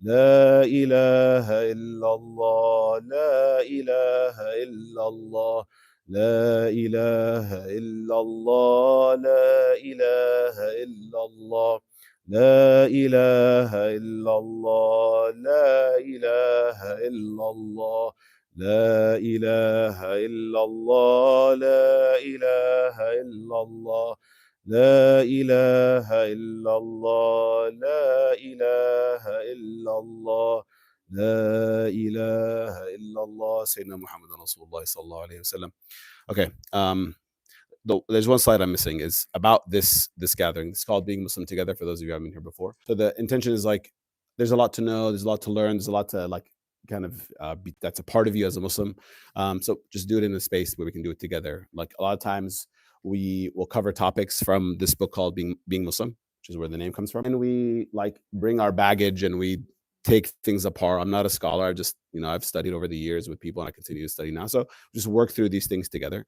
لا إله إلا الله لا إله إلا الله لا إله إلا الله لا إله إلا الله لا إله إلا الله لا إله إلا الله لا إله إلا الله لا إله إلا الله لا إله إلا الله لا إله إلا الله لا إله إلا الله سيدنا محمد رسول الله صلى الله عليه وسلم. Okay. There's one slide I'm missing is about this gathering. It's called Being Muslim Together for those of you who haven't been here before. So the intention is like there's a lot to know, there's a lot to learn, there's a lot to like kind of that's a part of you as a Muslim. So just do it in a space where we can do it together. Like a lot of times we will cover topics from this book called Being Muslim, which is where the name comes from, and we like bring our baggage and we take things apart. I'm not a scholar. I've just I've studied over the years with people, and I continue to study now. So just work through these things together,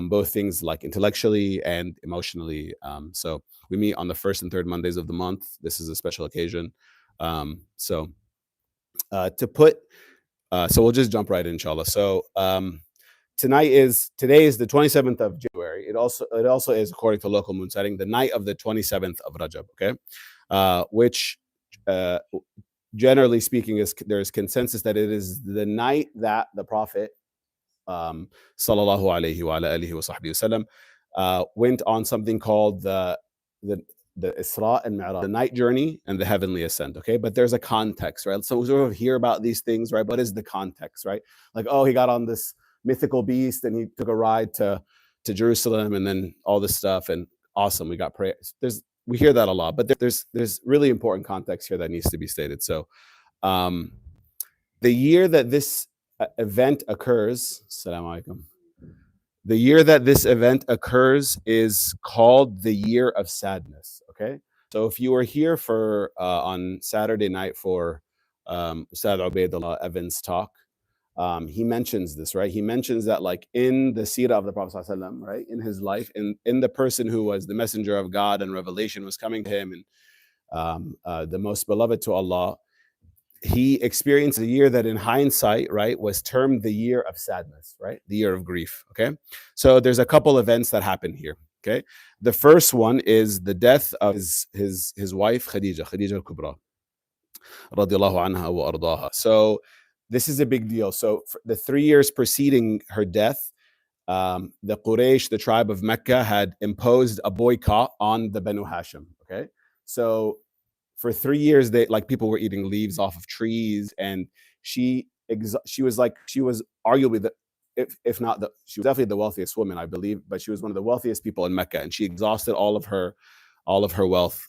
both things like intellectually and emotionally. So we meet on the first and third Mondays of the month. This is a special occasion. So to put, so we'll just jump right in, inshallah. So today is the 27th of January. It also is, according to local moon sighting, the night of the 27th of Rajab. Okay, which generally speaking there's consensus that it is the night that the Prophet sallallahu alayhi wa alihi wa sahbihi wasallam went on something called the Isra and Mi'raj, the night journey and the heavenly ascent. Okay, but there's a context, right? So we sort of hear about these things, right? What is the context, right? Like, oh, he got on this mythical beast and he took a ride to Jerusalem and then all this stuff, and awesome, we got prayers. We hear that a lot, but there's really important context here that needs to be stated. So the year that this event occurs, Assalamu alaikum. The year that this event occurs is called the year of sadness. Okay, so if you were here for on Saturday night for Ustad Ubaidullah Evans' talk, he mentions this, right? He mentions that like in the seerah of the Prophet ﷺ, right, in his life, in the person who was the messenger of God and revelation was coming to him, and the most beloved to Allah, he experienced a year that in hindsight, right, was termed the year of sadness, right? The year of grief. Okay. So there's a couple events that happen here. Okay. The first one is the death of his wife, Khadija al-Kubra, radiallahu anha wa ardaha. So this is a big deal. So for the 3 years preceding her death, the Quraysh, the tribe of Mecca, had imposed a boycott on the Banu Hashim. Okay. So for 3 years, people were eating leaves off of trees, and she was arguably if not she was definitely the wealthiest woman, I believe, but she was one of the wealthiest people in Mecca, and she exhausted all of her wealth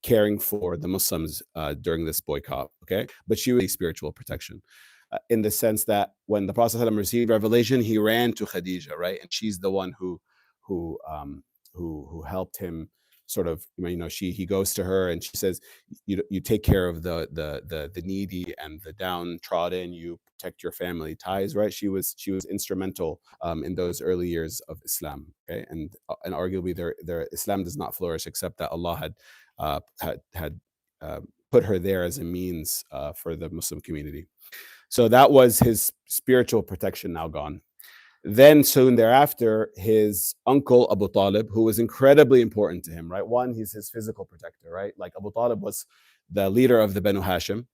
caring for the Muslims during this boycott. Okay, but she was spiritual protection. In the sense that when the Prophet ﷺ received revelation, he ran to Khadija, right, and she's the one who helped him. Sort of, he goes to her and she says, you take care of the needy and the downtrodden, you protect your family ties, right? She was instrumental in those early years of Islam. Okay, and arguably their Islam does not flourish except that Allah had put her there as a means for the Muslim community. So that was his spiritual protection now gone. Then soon thereafter, his uncle Abu Talib, who was incredibly important to him, right? One, he's his physical protector, right? Like Abu Talib was the leader of the Banu Hashim.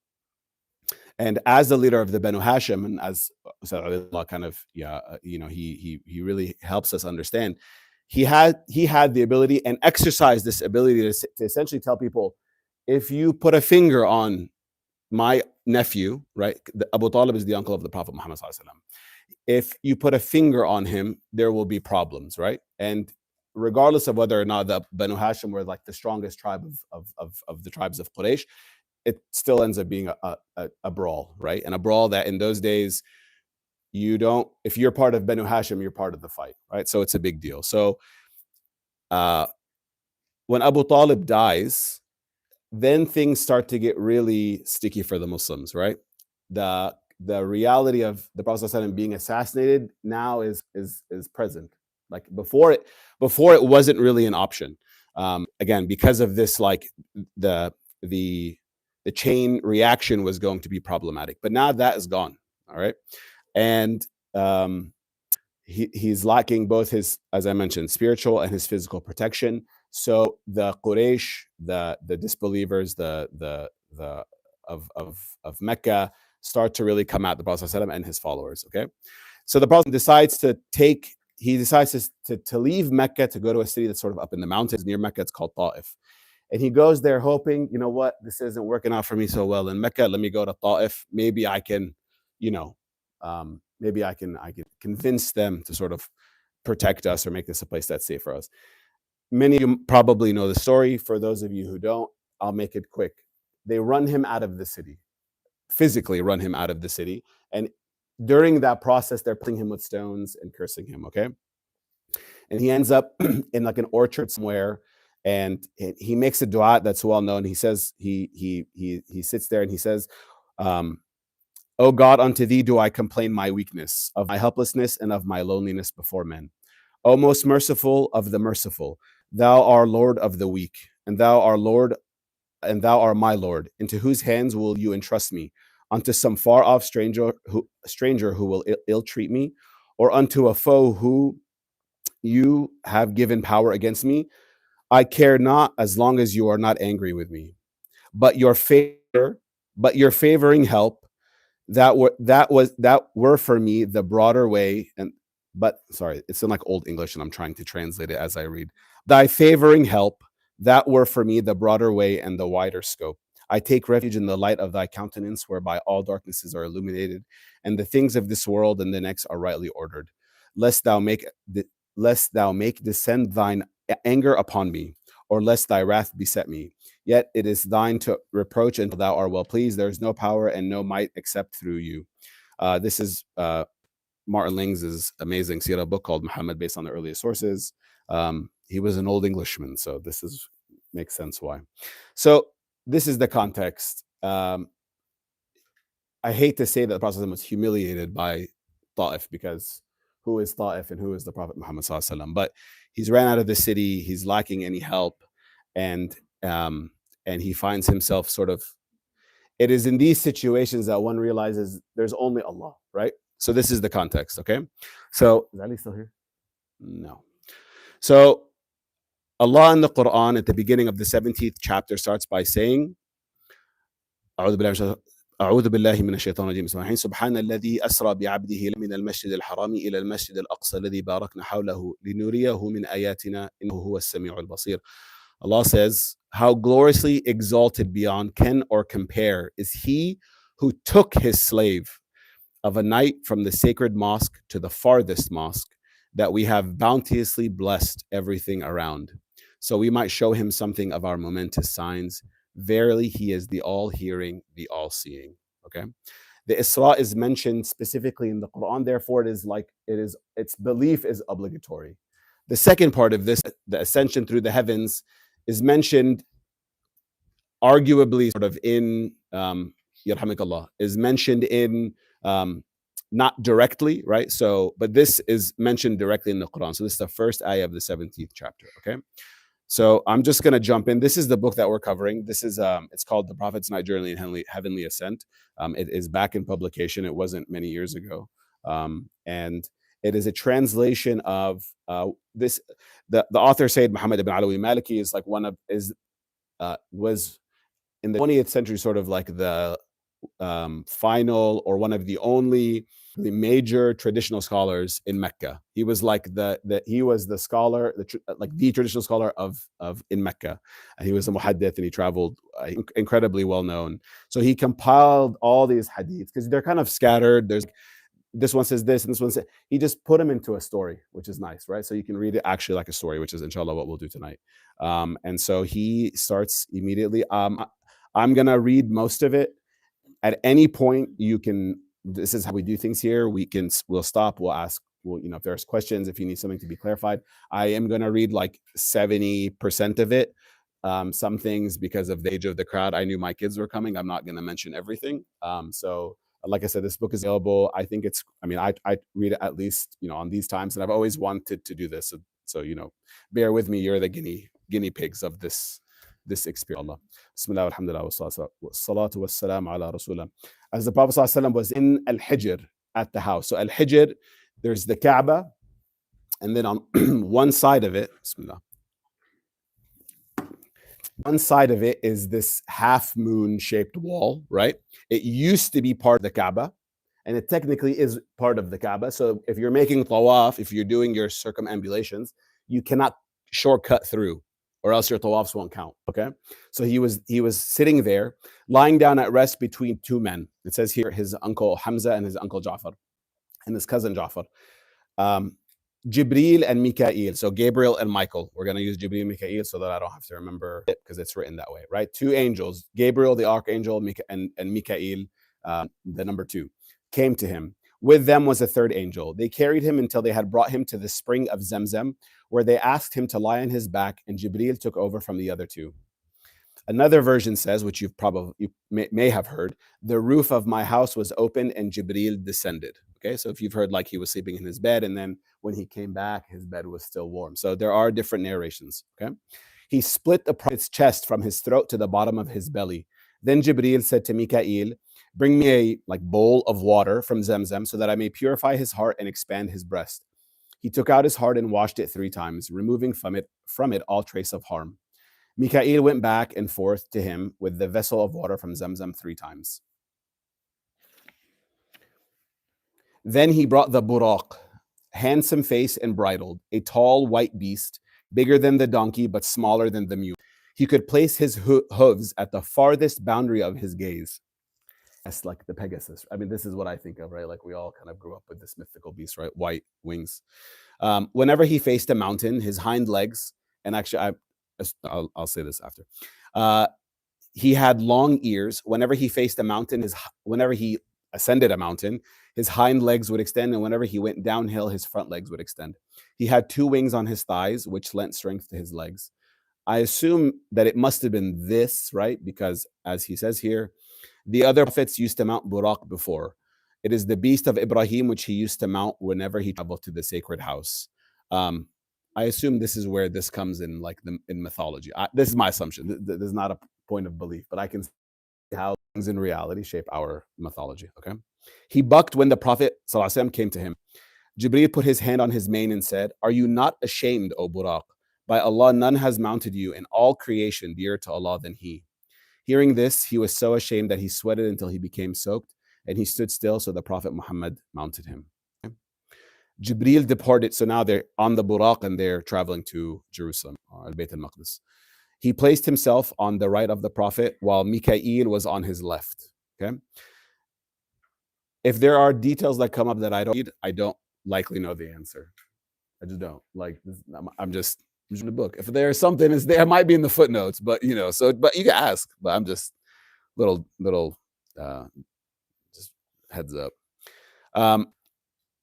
And as the leader of the Banu Hashim, and as Allah kind of, he really helps us understand, he had the ability and exercised this ability to essentially tell people, if you put a finger on my nephew, right? Abu Talib is the uncle of the Prophet Muhammad sallallahu alaihi wasallam. If you put a finger on him, there will be problems, right? And regardless of whether or not the Banu Hashim were like the strongest tribe of the tribes of Quraysh, it still ends up being a brawl, right? And a brawl that in those days, if you're part of Banu Hashim, you're part of the fight, right? So it's a big deal. So when Abu Talib dies, then things start to get really sticky for the Muslims, right? The reality of the Prophet ﷺ being assassinated now is present. Like before it wasn't really an option. Again, because of this, like the the chain reaction was going to be problematic. But now that is gone. All right. And he's lacking both his, as I mentioned, spiritual and his physical protection. So the Quraysh, the disbelievers, the of Mecca start to really come at the Prophet ﷺ and his followers. Okay, so the Prophet decides to leave Mecca to go to a city that's sort of up in the mountains near Mecca. It's called Ta'if. And he goes there hoping, you know what, this isn't working out for me so well in Mecca. Let me go to Ta'if. Maybe I can, you know, maybe I can convince them to sort of protect us or make this a place that's safe for us. Many of you probably know the story. For those of you who don't, I'll make it quick. They run him out of the city, physically run him out of the city. And during that process, they're pelting him with stones and cursing him, okay? And he ends up in like an orchard somewhere, and he makes a dua that's well known. He says, he sits there and he says, "O God, unto thee do I complain my weakness, of my helplessness and of my loneliness before men. O most merciful of the merciful, thou art Lord of the weak, and thou art my Lord. Into whose hands will you entrust me? Unto some far off stranger who will ill treat me, or unto a foe who you have given power against me? I care not as long as you are not angry with me. But your favoring help, that were for me the broader way, and but sorry, it's in like old English and I'm trying to translate it as I read. Thy favoring help, that were for me the broader way and the wider scope. I take refuge in the light of thy countenance, whereby all darknesses are illuminated, and the things of this world and the next are rightly ordered. Lest thou make descend thine anger upon me, or lest thy wrath beset me. Yet it is thine to reproach until thou art well pleased. There is no power and no might except through you." This is Martin Lings's amazing Sirah book called Muhammad, based on the earliest sources. He was an old Englishman, so makes sense why. So this is the context. I hate to say that the Prophet was humiliated by Ta'if, because who is Ta'if and who is the Prophet Muhammad Sallallahu Alaihi Wasallam? But he's ran out of the city. He's lacking any help, and he finds himself sort of. It is in these situations that one realizes there's only Allah, right? So this is the context, okay? So is Ali still here? No. So Allah in the Quran at the beginning of the 17th chapter starts by saying, أعوذ بالله من الشيطان الرجيم. سبحان الذي أسرى بعبده من المسجد الحرام إلى المسجد الأقصى الذي باركنا حوله لنريه من آياتنا إنه هو السميع البصير. Allah says, how gloriously exalted beyond ken or compare is he who took his slave of a night from the sacred mosque to the farthest mosque, that we have bounteously blessed everything around, so we might show him something of our momentous signs. Verily, he is the all-hearing, the all-seeing. Okay, the Isra is mentioned specifically in the Quran. Therefore, its belief is obligatory. The second part of this, the ascension through the heavens, is mentioned arguably sort of in Yarhamikallah, is mentioned in not directly, right? So, but this is mentioned directly in the Quran. So this is the first ayah of the 17th chapter. Okay. So I'm just going to jump in. This is the book that we're covering. This is it's called The Prophet's Night Journey and Heavenly Ascent. It is back in publication. It wasn't many years ago, and it is a translation of this. The author Sayyid Muhammad ibn Alawi Maliki is like was in the 20th century sort of like the final or one of the only major traditional scholars in Mecca. He was like he was the scholar, like the traditional scholar of in Mecca, and he was a muhaddith, and he traveled, incredibly well known. So he compiled all these hadiths because they're kind of scattered. There's this one says this and this one says, he just put them into a story, which is nice, right? So you can read it actually like a story, which is inshallah what we'll do tonight. And so he starts immediately. I'm gonna read most of it. At any point, you can. This is how we do things here. We'll stop. We'll ask. If there's questions, if you need something to be clarified, I am going to read like 70% of it. Some things, because of the age of the crowd, I knew my kids were coming. I'm not going to mention everything. So, like I said, this book is available. I think it's. I mean, I read it at least on these times, and I've always wanted to do this. So bear with me. You're the guinea pigs of this this experience. Allah. Bismillah, alhamdulillah, wassalatu wassalamu ala rasulullah. As the Prophet ﷺ was in Al-Hijr at the house. So Al-Hijr, there's the Kaaba, and then on one side of it, Bismillah, one side of it is this half moon shaped wall, right? It used to be part of the Kaaba, and it technically is part of the Kaaba. So if you're making tawaf, if you're doing your circumambulations, you cannot shortcut through, or else your tawafs won't count. Okay. So he was sitting there, lying down at rest between two men. It says here his uncle Hamza and his uncle Ja'far, and his cousin Ja'far. Jibril and Mikael. So Gabriel and Michael. We're going to use Jibril and Mikael so that I don't have to remember it because it's written that way, right? Two angels, Gabriel, the archangel, and Mikael, the number two, came to him. With them was a third angel. They carried him until they had brought him to the spring of Zamzam, where they asked him to lie on his back, and Jibril took over from the other two. Another version says, which you may have heard, the roof of my house was open and Jibril descended. Okay, so if you've heard like he was sleeping in his bed and then when he came back, his bed was still warm. So there are different narrations. Okay, he split the prophet's chest from his throat to the bottom of his belly. Then Jibril said to Mikael, bring me a bowl of water from Zamzam so that I may purify his heart and expand his breast. He took out his heart and washed it 3 times, removing from it all trace of harm. Mikael went back and forth to him with the vessel of water from Zamzam 3 times. Then he brought the buraq, handsome face and bridled, a tall white beast, bigger than the donkey but smaller than the mule. He could place his hooves at the farthest boundary of his gaze. That's like the Pegasus. I mean, this is what I think of, right? Like we all kind of grew up with this mythical beast, right? White wings. Whenever he faced a mountain, his hind legs, and actually I'll say this after. He had long ears. Whenever he faced a mountain, whenever he ascended a mountain, his hind legs would extend, and whenever he went downhill, his front legs would extend. He had 2 wings on his thighs, which lent strength to his legs. I assume that it must have been this, right? Because as he says here, the other prophets used to mount buraq before. It is the beast of Ibrahim, which he used to mount whenever he traveled to the sacred house. I assume this is where this comes in, like in mythology. This is my assumption. This is not a point of belief, but I can see how things in reality shape our mythology. Okay. He bucked when the Prophet ﷺ came to him. Jibreel put his hand on his mane and said, "Are you not ashamed, O Buraq? By Allah, none has mounted you in all creation dearer to Allah than he." Hearing this, he was so ashamed that he sweated until he became soaked, and he stood still, so the Prophet Muhammad mounted him. Okay. Jibreel departed, so now they're on the Buraq and they're traveling to Jerusalem, Al-Bayt al-Maqdis. He placed himself on the right of the Prophet while Mikael was on his left. Okay. If there are details that come up that I don't read, I don't likely know the answer. I just don't. Like, I'm just in the book. If there's something, it's there. It might be in the footnotes, but but you can ask. But I'm just little just heads up.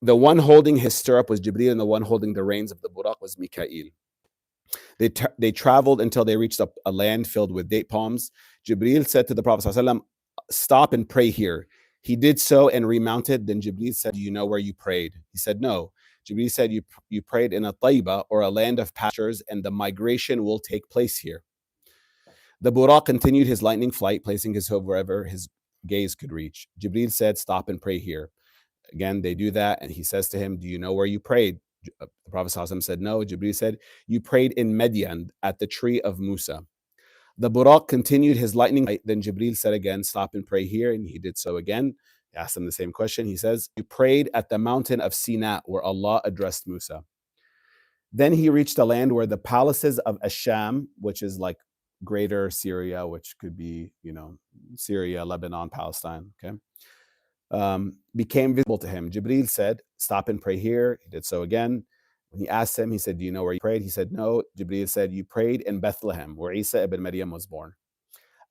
The one holding his stirrup was Jibreel, and the one holding the reins of the Buraq was Mikael. They traveled until they reached a land filled with date palms. Jibreel said to the Prophet ﷺ, "Stop and pray here." He did so and remounted. Then Jibreel said, "Do you know where you prayed?" He said, "No." Jibreel said, you prayed in a Tayba, or a land of pastures, and the migration will take place here. The Buraq continued his lightning flight, placing his hoof wherever his gaze could reach. Jibreel said, "Stop and pray here." Again, they do that, and he says to him, "Do you know where you prayed?" The Prophet ﷺ said, "No." Jibreel said, "You prayed in Medyan at the tree of Musa." The Buraq continued his lightning flight. Then Jibreel said again, "Stop and pray here," and he did so again. He asked him the same question. He says, "You prayed at the mountain of Sinai where Allah addressed Musa." Then he reached a land where the palaces of Asham, which is like greater Syria, which could be, Syria, Lebanon, Palestine, okay, became visible to him. Jibreel said, "Stop and pray here." He did so again. When he asked him, he said, "Do you know where you prayed?" He said, "No." Jibreel said, "You prayed in Bethlehem, where Isa ibn Maryam was born."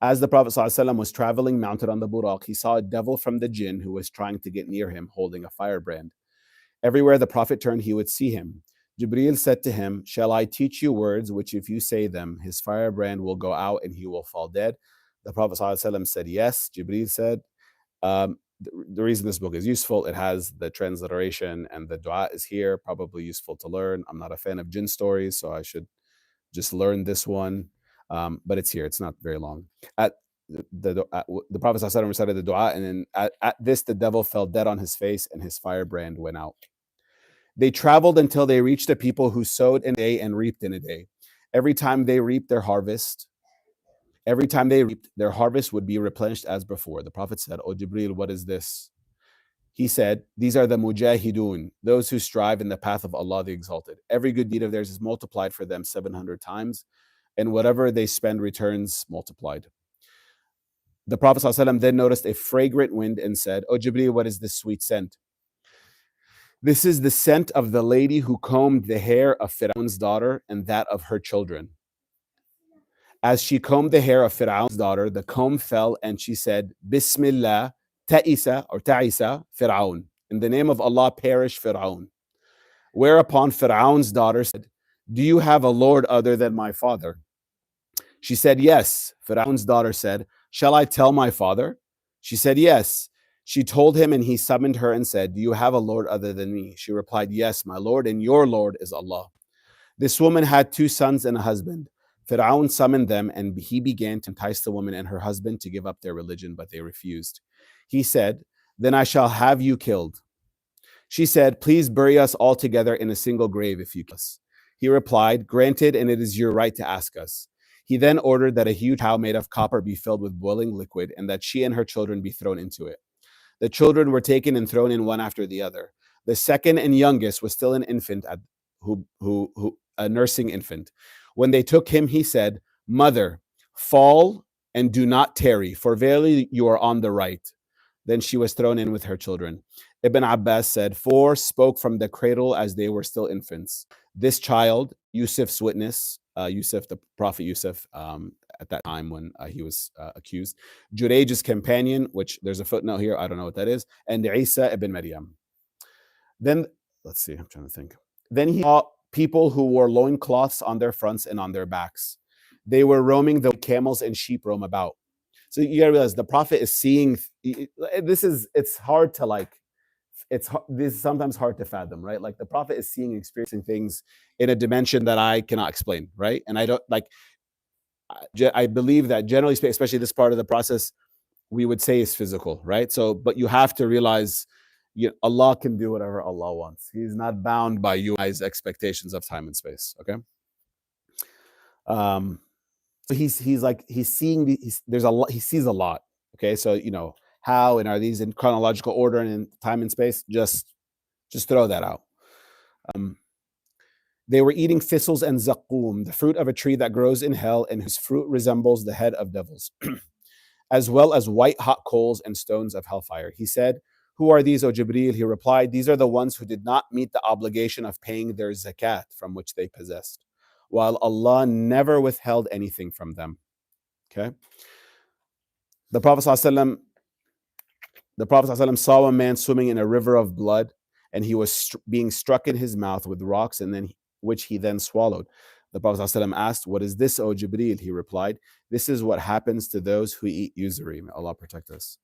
As the Prophet ﷺ was traveling mounted on the Buraq, he saw a devil from the jinn who was trying to get near him, holding a firebrand. Everywhere the Prophet turned, he would see him. Jibreel said to him, "Shall I teach you words which if you say them, his firebrand will go out and he will fall dead?" The Prophet ﷺ said, "Yes." Jibreel said, the reason this book is useful, it has the transliteration and the dua is here, probably useful to learn. I'm not a fan of jinn stories, so I should just learn this one. But it's here. It's not very long. At the Prophet ﷺ recited the dua, and then at this, the devil fell dead on his face, and his firebrand went out. They traveled until they reached a people who sowed in a day and reaped in a day. Every time they reaped their harvest, their harvest would be replenished as before. The Prophet said, "O Jibreel, what is this?" He said, "These are the mujahidun, those who strive in the path of Allah the Exalted. Every good deed of theirs is multiplied for them 700 times, and whatever they spend returns multiplied." The Prophet ﷺ then noticed a fragrant wind and said, "O Jibreel, what is this sweet scent?" "This is the scent of the lady who combed the hair of Fir'aun's daughter and that of her children. As she combed the hair of Fir'aun's daughter, the comb fell and she said, Bismillah, ta'isa Fir'aun. In the name of Allah, perish Fir'aun. Whereupon Fir'aun's daughter said, do you have a Lord other than my father? She said, yes. Fir'aun's daughter said, shall I tell my father? She said, yes. She told him and he summoned her and said, do you have a Lord other than me? She replied, yes, my Lord, and your Lord is Allah. This woman had 2 sons and a husband. Fir'aun summoned them and he began to entice the woman and her husband to give up their religion, but they refused. He said, then I shall have you killed. She said, please bury us all together in a single grave if you kill us. He replied, granted, and it is your right to ask us. He then ordered that a huge cow made of copper be filled with boiling liquid and that she and her children be thrown into it. The children were taken and thrown in one after the other. The second and youngest was still an infant, a nursing infant. When they took him, he said, mother, fall and do not tarry, for verily you are on the right. Then she was thrown in with her children. Ibn Abbas said, 4 spoke from the cradle as they were still infants. This child, Yusuf's witness, the Prophet Yusuf, at that time when he was accused, Jurayj's companion, which there's a footnote here, I don't know what that is, and Isa ibn Maryam. Then, let's see, I'm trying to think. Then he saw people who wore loincloths on their fronts and on their backs. They were roaming the camels and sheep roam about. So you gotta realize the Prophet is seeing, it's hard to this is sometimes hard to fathom, right? Like the Prophet is seeing and experiencing things in a dimension that I cannot explain, right? And I don't I believe that generally speaking, especially this part of the process, we would say is physical, right? So, but you have to realize Allah can do whatever Allah wants. He's not bound by you guys' expectations of time and space, okay? So he's seeing there's a lot, he sees a lot, okay? So, how and are these in chronological order and in time and space? Just throw that out. They were eating thistles and zaqum, the fruit of a tree that grows in hell and whose fruit resembles the head of devils, as well as white hot coals and stones of hellfire. He said, who are these, O Jibreel? He replied, these are the ones who did not meet the obligation of paying their zakat from which they possessed, while Allah never withheld anything from them. Okay. The Prophet ﷺ saw a man swimming in a river of blood, and he was being struck in his mouth with rocks, and then which he then swallowed. The Prophet ﷺ asked, what is this, O Jibreel? He replied, this is what happens to those who eat usury. May Allah protect us.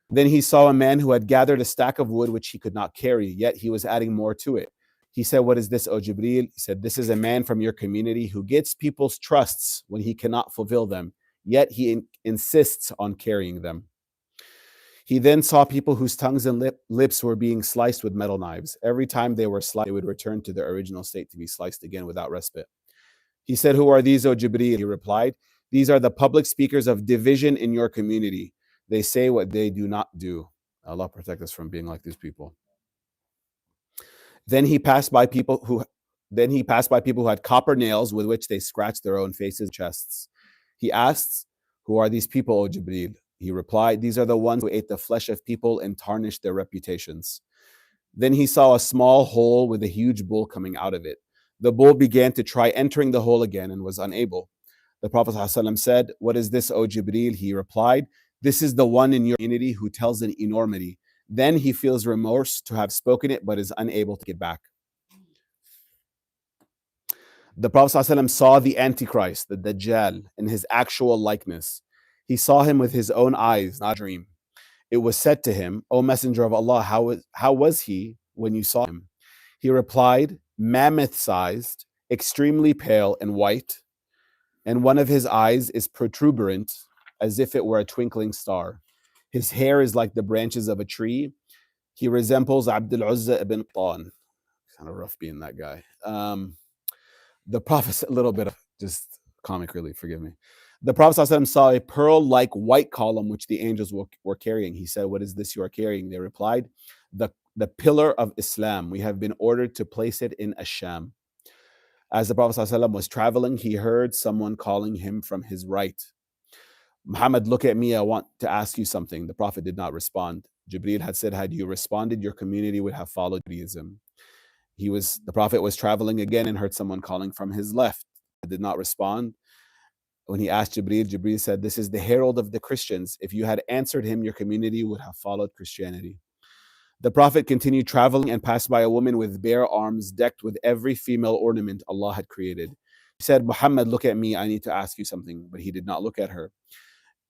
Then he saw a man who had gathered a stack of wood which he could not carry, yet he was adding more to it. He said, what is this, O Jibreel? He said, this is a man from your community who gets people's trusts when he cannot fulfill them, yet he insists on carrying them. He then saw people whose tongues and lips were being sliced with metal knives. Every time they were sliced, they would return to their original state to be sliced again without respite. He said, who are these, O Jibreel? He replied, these are the public speakers of division in your community. They say what they do not do. Allah protect us from being like these people. Then he passed by people who had copper nails with which they scratched their own faces and chests. He asked, who are these people, O Jibreel? He replied, these are the ones who ate the flesh of people and tarnished their reputations. Then he saw a small hole with a huge bull coming out of it. The bull began to try entering the hole again and was unable. The Prophet ﷺ said, what is this, O Jibreel? He replied, this is the one in your community who tells an enormity. Then he feels remorse to have spoken it, but is unable to get back. The Prophet ﷺ saw the Antichrist, the Dajjal, in his actual likeness. He saw him with his own eyes, not a dream. It was said to him, O Messenger of Allah, how was he when you saw him? He replied, mammoth-sized, extremely pale and white, and one of his eyes is protuberant, as if it were a twinkling star. His hair is like the branches of a tree. He resembles Abdul Uzza ibn Tan. Kind of rough being that guy. The Prophet, a little bit of just comic relief, forgive me. The Prophet ﷺ saw a pearl-like white column which the angels were carrying. He said, "What is this you are carrying?" They replied, the pillar of Islam. We have been ordered to place it in Ash-Sham. As the Prophet ﷺ was traveling, he heard someone calling him from his right. Muhammad, look at me, I want to ask you something. The Prophet did not respond. Jibreel had said, had you responded, your community would have followed Judaism. The Prophet was traveling again and heard someone calling from his left. He did not respond. When he asked Jibreel, Jibreel said, this is the herald of the Christians. If you had answered him, your community would have followed Christianity. The Prophet continued traveling and passed by a woman with bare arms decked with every female ornament Allah had created. He said, Muhammad, look at me, I need to ask you something. But he did not look at her.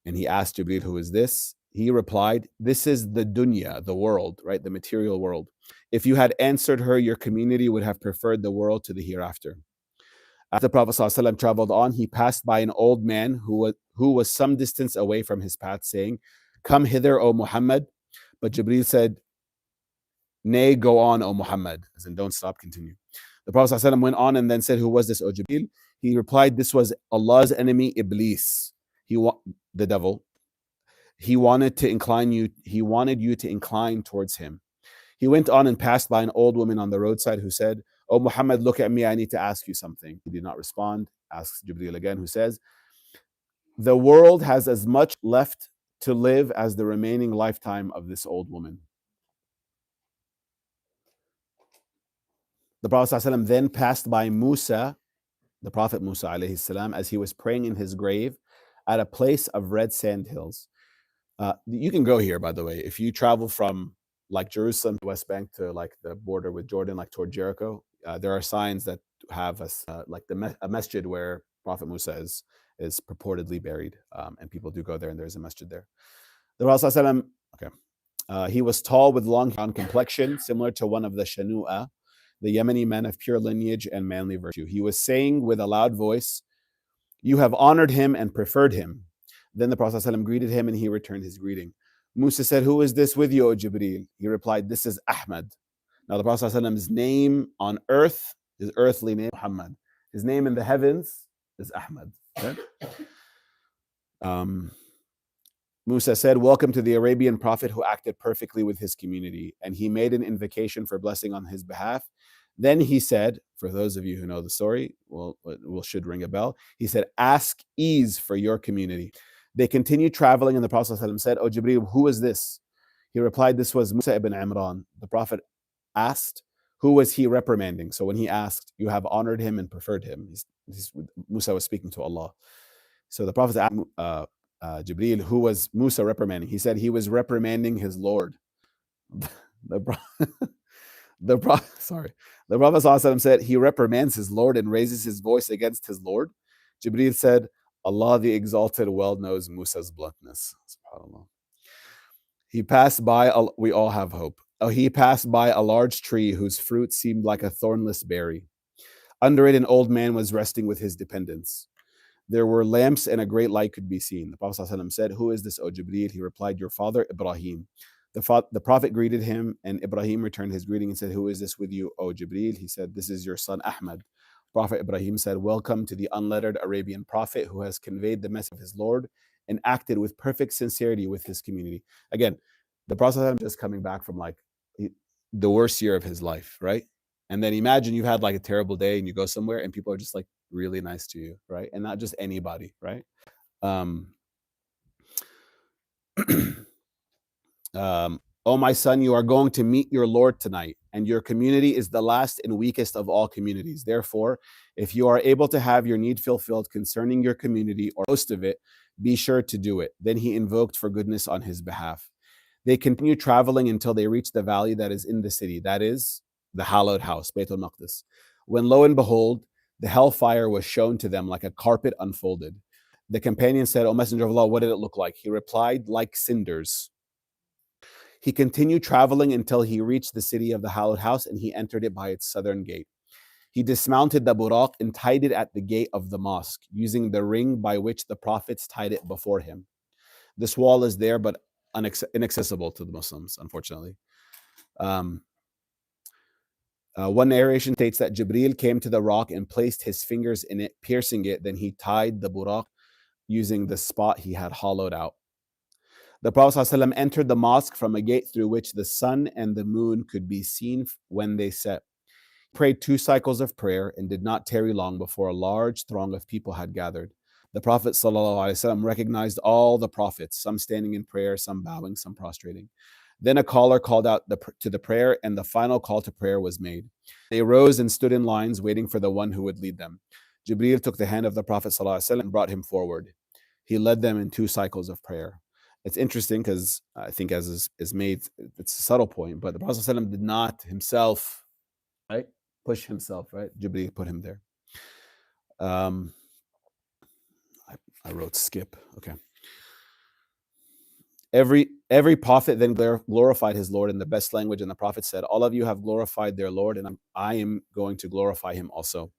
And he asked Jibreel, who is this? He replied, this is the dunya, the world, right? The material world. If you had answered her, your community would have preferred the world to the hereafter. As the Prophet ﷺ traveled on, he passed by an old man who was some distance away from his path, saying, come hither, O Muhammad. But Jibreel said, nay, go on, O Muhammad. As in, don't stop, continue. The Prophet ﷺ went on and then said, who was this, O Jibreel? He replied, this was Allah's enemy, Iblis. The devil. He wanted you to incline towards him. He went on and passed by an old woman on the roadside who said, oh Muhammad, look at me, I need to ask you something. He did not respond. Asks Jibreel again, who says, the world has as much left to live as the remaining lifetime of this old woman. The Prophet ﷺ then passed by Musa, the Prophet Musa alayhi salam, as he was praying in his grave at a place of red sand hills. You can go here, by the way. If you travel from like Jerusalem, West Bank, to like the border with Jordan, like toward Jericho, there are signs that have a masjid where Prophet Musa is purportedly buried, and people do go there, and there's a masjid there. The Prophet ﷺ, he was tall with long brown complexion, similar to one of the Shanu'a, the Yemeni men of pure lineage and manly virtue. He was saying with a loud voice, you have honored him and preferred him. Then the Prophet ﷺ greeted him and he returned his greeting. Musa said, who is this with you, O Jibreel? He replied, this is Ahmad. Now the Prophet ﷺ's name on earth, his earthly name, Muhammad. His name in the heavens is Ahmad. Okay? Musa said, welcome to the Arabian prophet who acted perfectly with his community. And he made an invocation for blessing on his behalf. Then he said, for those of you who know the story, should ring a bell. He said, ask ease for your community. They continued traveling and the Prophet ﷺ said, oh Jibreel, who is this? He replied, this was Musa ibn Imran. The Prophet asked, who was he reprimanding? So when he asked, you have honored him and preferred him. Musa was speaking to Allah. So the Prophet asked Jibreel, who was Musa reprimanding? He said he was reprimanding his Lord. The Prophet ﷺ said he reprimands his Lord and raises his voice against his Lord. Jibreel said, Allah the Exalted well knows Musa's bluntness. SubhanAllah. He passed by, we all have hope. He passed by a large tree whose fruit seemed like a thornless berry. Under it, an old man was resting with his dependents. There were lamps and a great light could be seen. The Prophet ﷺ said, who is this, O Jibreel? He replied, your father, Ibrahim. The Prophet greeted him and Ibrahim returned his greeting and said, who is this with you, O Jibreel? He said, this is your son Ahmad. Prophet Ibrahim said, welcome to the unlettered Arabian prophet who has conveyed the message of his Lord and acted with perfect sincerity with his community. Again, the Prophet just coming back from like the worst year of his life, right? And then imagine you've had like a terrible day and you go somewhere and people are just like really nice to you, right? And not just anybody, right? Oh, my son, you are going to meet your Lord tonight, and your community is the last and weakest of all communities. Therefore, if you are able to have your need fulfilled concerning your community or most of it, be sure to do it. Then he invoked for goodness on his behalf. They continued traveling until they reached the valley that is in the city, that is the hallowed house, Bayt al-Maqdis. When lo and behold, the hellfire was shown to them like a carpet unfolded. The companion said, O Messenger of Allah, what did it look like? He replied, like cinders. He continued traveling until he reached the city of the hallowed house and he entered it by its southern gate. He dismounted the buraq and tied it at the gate of the mosque, using the ring by which the prophets tied it before him. This wall is there, but inaccessible to the Muslims, unfortunately. One narration states that Jibreel came to the rock and placed his fingers in it, piercing it. Then he tied the buraq using the spot he had hollowed out. The Prophet ﷺ entered the mosque from a gate through which the sun and the moon could be seen when they set. He prayed 2 cycles of prayer and did not tarry long before a large throng of people had gathered. The Prophet ﷺ recognized all the prophets, some standing in prayer, some bowing, some prostrating. Then a caller called out to the prayer, and the final call to prayer was made. They rose and stood in lines, waiting for the one who would lead them. Jibreel took the hand of the Prophet ﷺ and brought him forward. He led them in 2 cycles of prayer. It's interesting because I think, as is made, it's a subtle point, but the Prophet ﷺ did not himself, right, push himself, right? Jibreel put him there. I wrote skip. Okay. Every prophet then glorified his Lord in the best language, and the Prophet said, all of you have glorified their Lord, and I am going to glorify him also.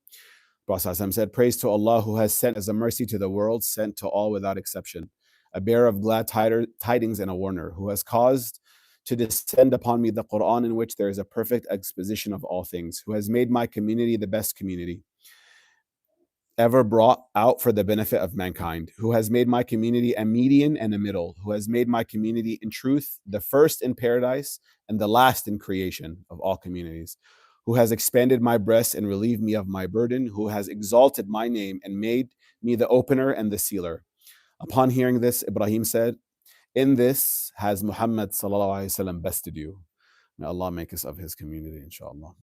Prophet said, praise to Allah who has sent as a mercy to the world, sent to all without exception, a bearer of glad tidings and a warner, who has caused to descend upon me the Quran, in which there is a perfect exposition of all things, who has made my community the best community ever brought out for the benefit of mankind, who has made my community a median and a middle, who has made my community in truth the first in paradise and the last in creation of all communities, who has expanded my breast and relieved me of my burden, who has exalted my name and made me the opener and the sealer. Upon hearing this, Ibrahim said, in this has Muhammad sallallahu alaihi wasallam bested you. May Allah make us of his community, inshallah,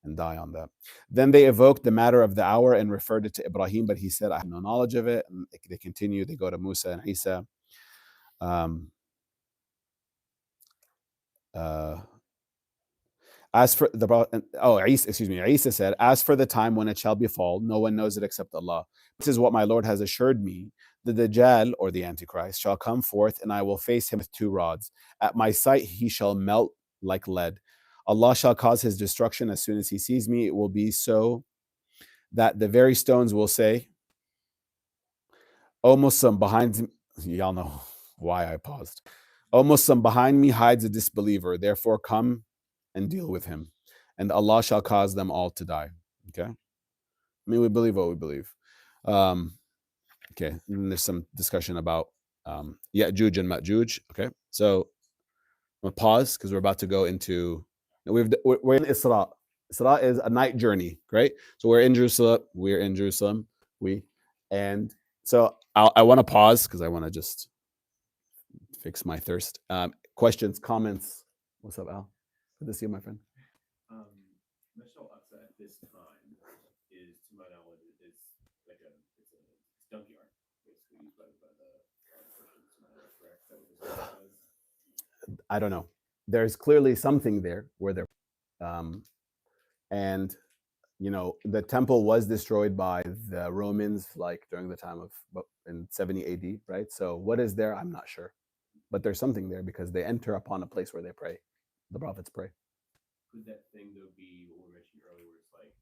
and die on that. Then they evoked the matter of the hour and referred it to Ibrahim, but he said, I have no knowledge of it. And they continue, they go to Musa and Isa. As for the Isa said, as for the time when it shall befall, no one knows it except Allah. This is what my Lord has assured me. The Dajjal, or the Antichrist, shall come forth, and I will face him with 2 rods. At my sight he shall melt like lead. Allah shall cause his destruction as soon as he sees me. It will be so that the very stones will say, O Muslim, behind me, y'all know why I paused. O Muslim, behind me hides a disbeliever. Therefore come and deal with him. And Allah shall cause them all to die. Okay? I mean, we believe what we believe. Okay, and then there's some discussion about Ya'juj and Ma'juj. Okay, so I'm going to pause because we're about to go into, we're in Isra. Isra is a night journey, right? So we're in Jerusalem. And so I want to pause because I want to just fix my thirst. Questions, comments? What's up, Al? Good to see you, my friend. Mashal Aqsa at this time is, to my knowledge, it's like it's a junkyard, basically used by the Christians, to my knowledge, correct? Is that what this was? I don't know. There's clearly something there where they're, and you know, the temple was destroyed by the Romans, like during the time of in 70 AD, right? So what is there? I'm not sure, but there's something there because they enter upon a place where they pray. The prophets pray. Could that thing though be what we mentioned earlier, where it's like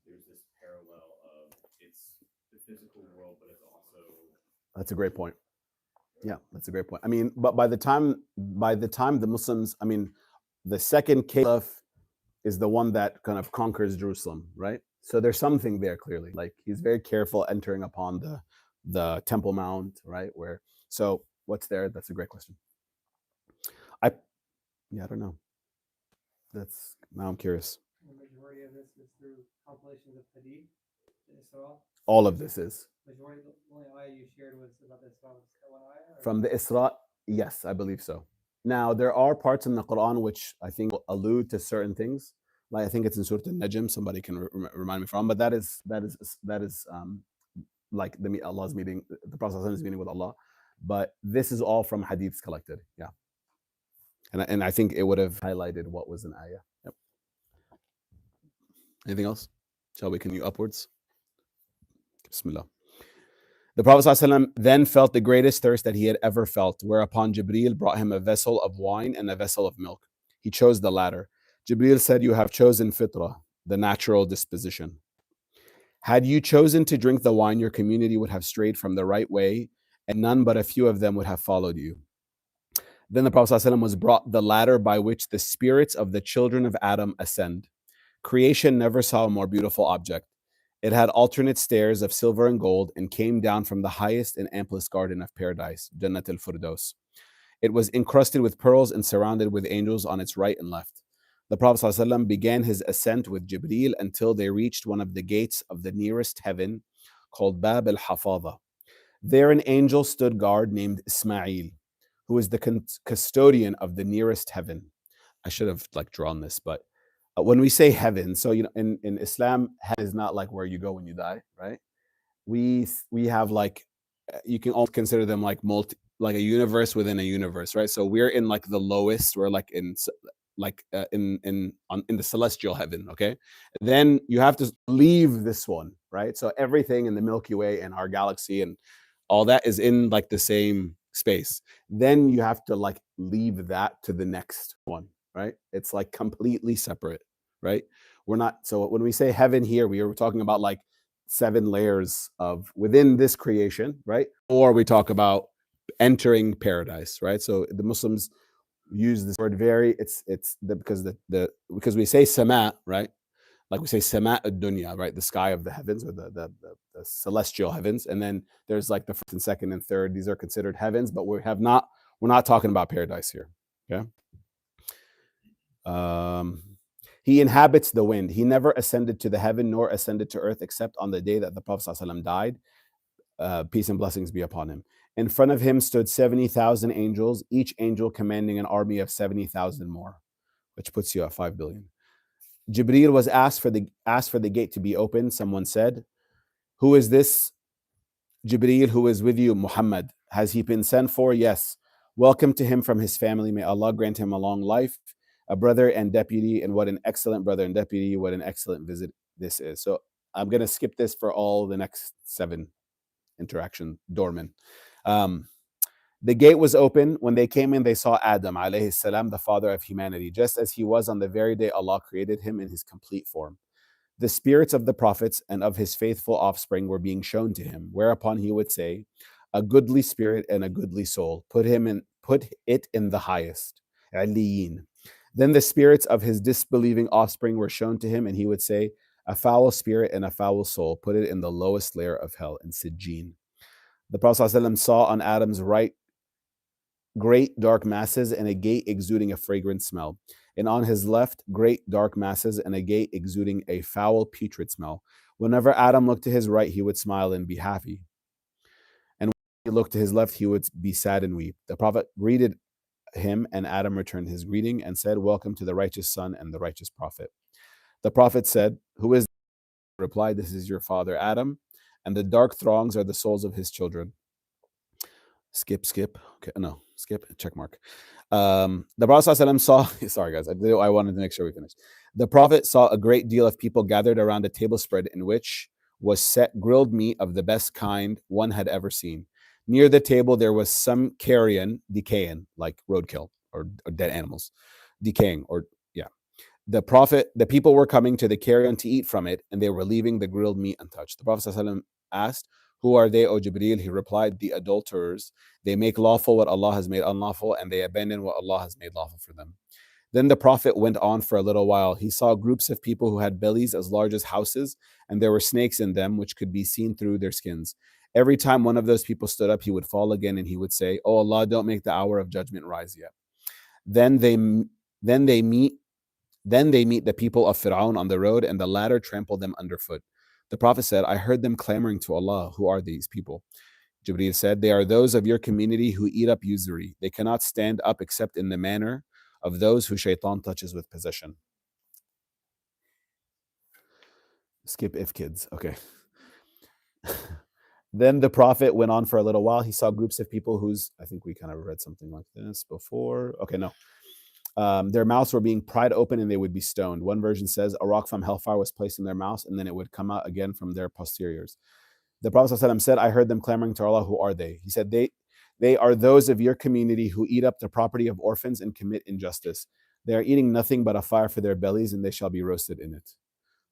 there's this parallel of it's the physical world, but it's also. That's a great point. Yeah, that's a great point. I mean, but by the time the Muslims, I mean, the second caliph is the one that kind of conquers Jerusalem, right? So there's something there clearly. Like he's very careful entering upon the Temple Mount, right? Where, so what's there? That's a great question. I don't know. Now I'm curious. The majority of this is through compilations of hadith in Isra. All of this is. Majority, the only ayah you shared was about the Isra. One ayah? From the Isra, yes, I believe so. Now there are parts in the Quran which I think allude to certain things. Like I think it's in Surah An-Najm. Somebody can remind me from, but that is like Allah's meeting, the Prophet's meeting with Allah. But this is all from hadiths collected. Yeah. And I think it would have highlighted what was an ayah. Yep. Anything else? Shall we continue upwards? Bismillah. The Prophet ﷺ then felt the greatest thirst that he had ever felt, whereupon Jibreel brought him a vessel of wine and a vessel of milk. He chose the latter. Jibreel said, you have chosen fitrah, the natural disposition. Had you chosen to drink the wine, your community would have strayed from the right way, and none but a few of them would have followed you. Then the Prophet ﷺ was brought the ladder by which the spirits of the children of Adam ascend. Creation never saw a more beautiful object. It had alternate stairs of silver and gold and came down from the highest and amplest garden of paradise, Jannat al-Firdaus. It was encrusted with pearls and surrounded with angels on its right and left. The Prophet ﷺ began his ascent with Jibreel until they reached one of the gates of the nearest heaven called Bab al-Hafadha. There an angel stood guard named Ismail, who is the custodian of the nearest heaven. I should have drawn this, but when we say heaven, so in Islam, heaven is not like where you go when you die, right? We have you can also consider them like a universe within a universe, right? So we're in the lowest, we're in the celestial heaven, okay? Then you have to leave this one, right? So everything in the Milky Way and our galaxy and all that is in the same space. Then you have to leave that to the next one, right? It's completely separate, right? We're not, so when we say heaven here, we are talking about 7 layers of within this creation, right? Or we talk about entering paradise, right? So the Muslims use this word because we say sama, right? Like we say sama ad-dunya, right? The sky of the heavens, or the celestial heavens. And then there's the first and second and third. These are considered heavens, but we're not talking about paradise here. Okay. He inhabits the wind. He never ascended to the heaven nor ascended to earth except on the day that the Prophet ﷺ died. Peace and blessings be upon him. In front of him stood 70,000 angels, each angel commanding an army of 70,000 more, which puts you at 5 billion. Jibreel was asked for the gate to be opened. Someone said, "Who is this Jibreel who is with you, Muhammad? Has he been sent for?" "Yes." "Welcome to him from his family. May Allah grant him a long life, a brother and deputy, and what an excellent brother and deputy, what an excellent visit this is." So I'm going to skip this for all the next 7 interaction doormen. The gate was open. When they came in, they saw Adam, alayhi salam, the father of humanity, just as he was on the very day Allah created him in his complete form. The spirits of the prophets and of his faithful offspring were being shown to him, whereupon he would say, "A goodly spirit and a goodly soul, put it in the highest, aliyin." Then the spirits of his disbelieving offspring were shown to him, and he would say, "A foul spirit and a foul soul, put it in the lowest layer of hell, in Sijjin." The Prophet ﷺ saw on Adam's right great dark masses and a gate exuding a fragrant smell, and on his left great dark masses and a gate exuding a foul putrid smell. Whenever Adam looked to his right, he would smile and be happy, and when he looked to his left, he would be sad and weep. The Prophet greeted him, and Adam returned his greeting and said, "Welcome to the righteous son and the righteous prophet." The Prophet said, "Who is?" Replied, "This is your father Adam, and the dark throngs are the souls of his children." Skip. Okay, no, skip, check mark. The Prophet ﷺ saw, sorry guys, I wanted to make sure we finished. The Prophet saw a great deal of people gathered around a table spread in which was set grilled meat of the best kind one had ever seen. Near the table there was some carrion decaying, like roadkill or dead animals, decaying, or yeah. The people were coming to the carrion to eat from it, and they were leaving the grilled meat untouched. The Prophet ﷺ asked, "Who are they, O Jibreel?" He replied, "The adulterers. They make lawful what Allah has made unlawful, and they abandon what Allah has made lawful for them." Then the Prophet went on for a little while. He saw groups of people who had bellies as large as houses, and there were snakes in them, which could be seen through their skins. Every time one of those people stood up, he would fall again, and he would say, "Oh Allah, don't make the hour of judgment rise yet." Then they meet the people of Fir'aun on the road, and the latter trampled them underfoot. The Prophet said, "I heard them clamoring to Allah. Who are these people?" Jibreel said, "They are those of your community who eat up usury. They cannot stand up except in the manner of those who shaitan touches with possession." Skip if kids. Okay. Then the Prophet went on for a little while. He saw groups of people I think we kind of read something like this before. Okay, no. Their mouths were being pried open and they would be stoned. One version says a rock from hellfire was placed in their mouths and then it would come out again from their posteriors. The Prophet ﷺ said, "I heard them clamoring to Allah. Who are they?" He said, They are those of your community who eat up the property of orphans and commit injustice. They are eating nothing but a fire for their bellies, and they shall be roasted in it."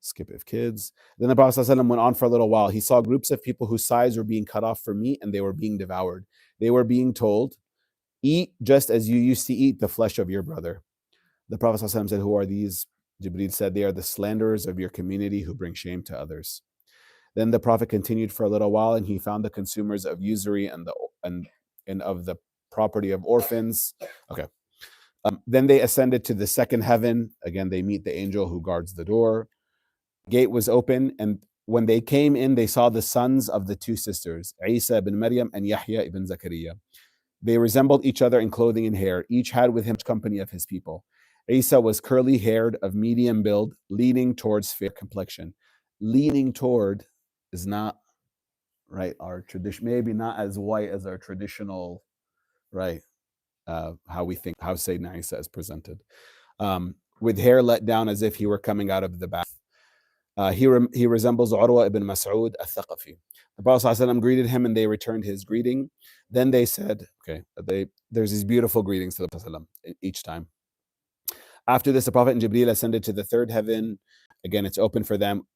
skip if kids. Then the Prophet ﷺ went on for a little while. He saw groups of people whose sides were being cut off for meat and they were being devoured. They were being told, eat just as you used to eat the flesh of your brother. The Prophet ﷺ said, who are these? Jibreel said, they are the slanderers of your community who bring shame to others. Then the Prophet continued for a little while, and he found the consumers of usury and of the property of orphans. Okay. Then they ascended to the second heaven. Again, they meet the angel who guards the door. Gate was open, and when they came in, they saw the sons of the two sisters, Isa ibn Maryam and Yahya ibn Zakaria. They resembled each other in clothing and hair. Each had with him company of his people. Isa was curly-haired, of medium build, leaning towards fair complexion. Leaning toward is not, right, our tradition, maybe not as white as our traditional, right, how we think, how Sayyidina Isa is presented. With hair let down as if he were coming out of the bath. He resembles Urwa ibn Mas'ud al-Thaqafi. The Prophet ﷺ greeted him and they returned his greeting. Then they said, there's these beautiful greetings to the Prophet ﷺ each time. After this, the Prophet and Jibreel ascended to the third heaven. Again, it's open for them.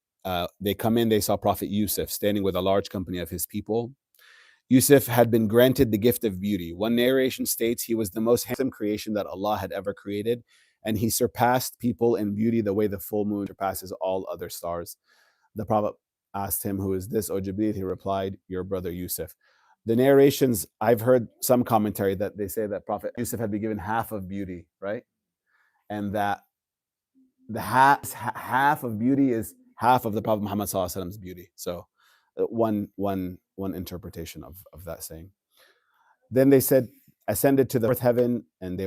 They come in, they saw Prophet Yusuf standing with a large company of his people. Yusuf had been granted the gift of beauty. One narration states he was the most handsome creation that Allah had ever created, and he surpassed people in beauty the way the full moon surpasses all other stars. The Prophet asked him, who is this, O Jibreel? He replied, your brother Yusuf. The narrations, I've heard some commentary that they say that Prophet Yusuf had been given half of beauty, right? And that the half of beauty is half of the Prophet Muhammad ﷺ's beauty. So one interpretation of that saying. Then they said, ascended to the fourth heaven, and they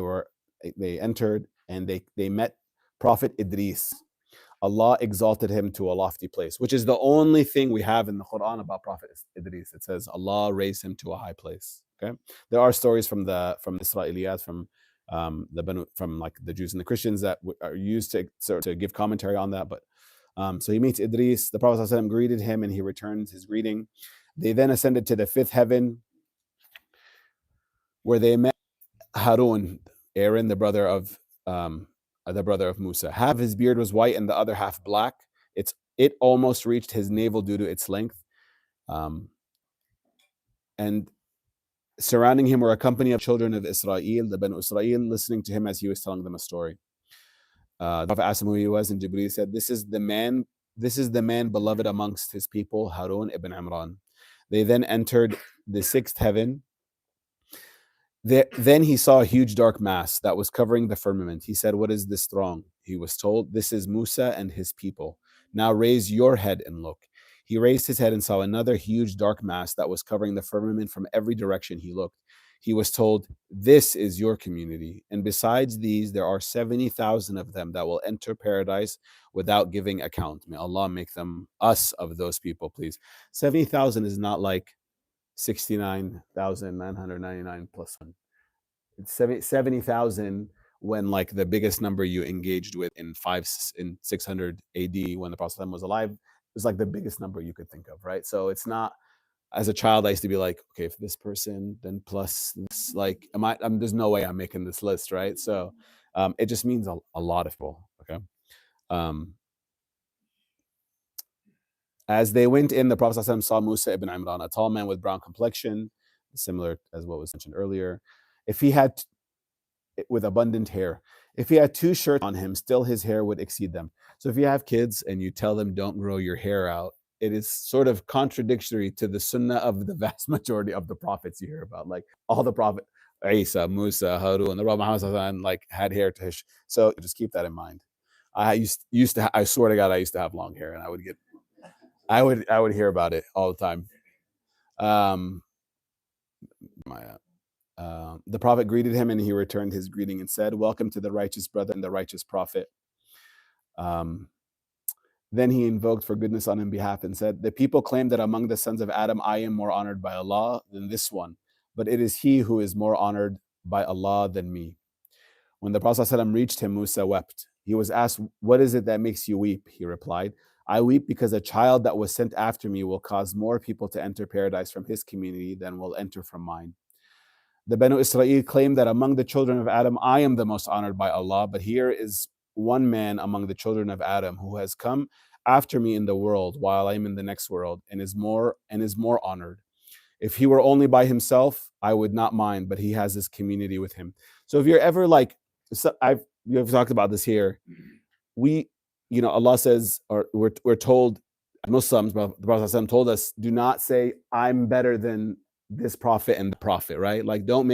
entered and they met Prophet Idris. Allah exalted him to a lofty place, which is the only thing we have in the Quran about Prophet Idris. It says Allah raised him to a high place. Okay, there are stories from Israeliyat, from like the Jews and the Christians that are used to give commentary on that. But so he meets Idris. The Prophet ﷺ greeted him, and he returns his greeting. They then ascended to the fifth heaven, where they met Harun, Aaron, the brother of Musa. Half his beard was white and the other half black. It almost reached his navel due to its length. And surrounding him were a company of children of Israel, the Banu Israel, listening to him as he was telling them a story. The Prophet asked him who he was, and Jibreel said, this is the man beloved amongst his people, Harun ibn Imran. They then entered the sixth heaven. Then he saw a huge dark mass that was covering the firmament. He said, what is this throng? He was told, this is Musa and his people. Now raise your head and look. He raised his head and saw another huge dark mass that was covering the firmament from every direction he looked. He was told, this is your community. And besides these, there are 70,000 of them that will enter paradise without giving account. May Allah make us of those people, please. 70,000 is not like 69,999 plus one. It's 70,000 when like the biggest number you engaged with in 600 AD when the Prophet was alive was like the biggest number you could think of, right? So it's not, as a child, I used to be like, okay, if this person, then plus this, like, there's no way I'm making this list, right? So it just means a lot of people, okay? As they went in, the Prophet ﷺ saw Musa ibn Imran, a tall man with brown complexion, similar as what was mentioned earlier. With abundant hair. If he had two shirts on him, still his hair would exceed them. So if you have kids and you tell them don't grow your hair out, it is sort of contradictory to the sunnah of the vast majority of the prophets you hear about. Like all the prophets, Isa, Musa, Harun, the Prophet Muhammad like had hair to his. So just keep that in mind. I swear to God, I used to have long hair, and I would hear about it all the time. The Prophet greeted him, and he returned his greeting and said, welcome to the righteous brother and the righteous prophet. Then he invoked forgiveness on his behalf and said, the people claim that among the sons of Adam, I am more honored by Allah than this one, but it is he who is more honored by Allah than me. When the Prophet ﷺ reached him, Musa wept. He was asked, what is it that makes you weep? He replied, I weep because a child that was sent after me will cause more people to enter paradise from his community than will enter from mine. The Banu Israel claim that among the children of Adam, I am the most honored by Allah, but here is one man among the children of Adam who has come after me in the world while I am in the next world and is more honored. If he were only by himself, I would not mind, but he has his community with him. So if you're ever like, you've talked about this here. Allah says, or we're told, Muslims, the Prophet ﷺ told us, do not say, I'm better than this prophet and the prophet, right? Like, don't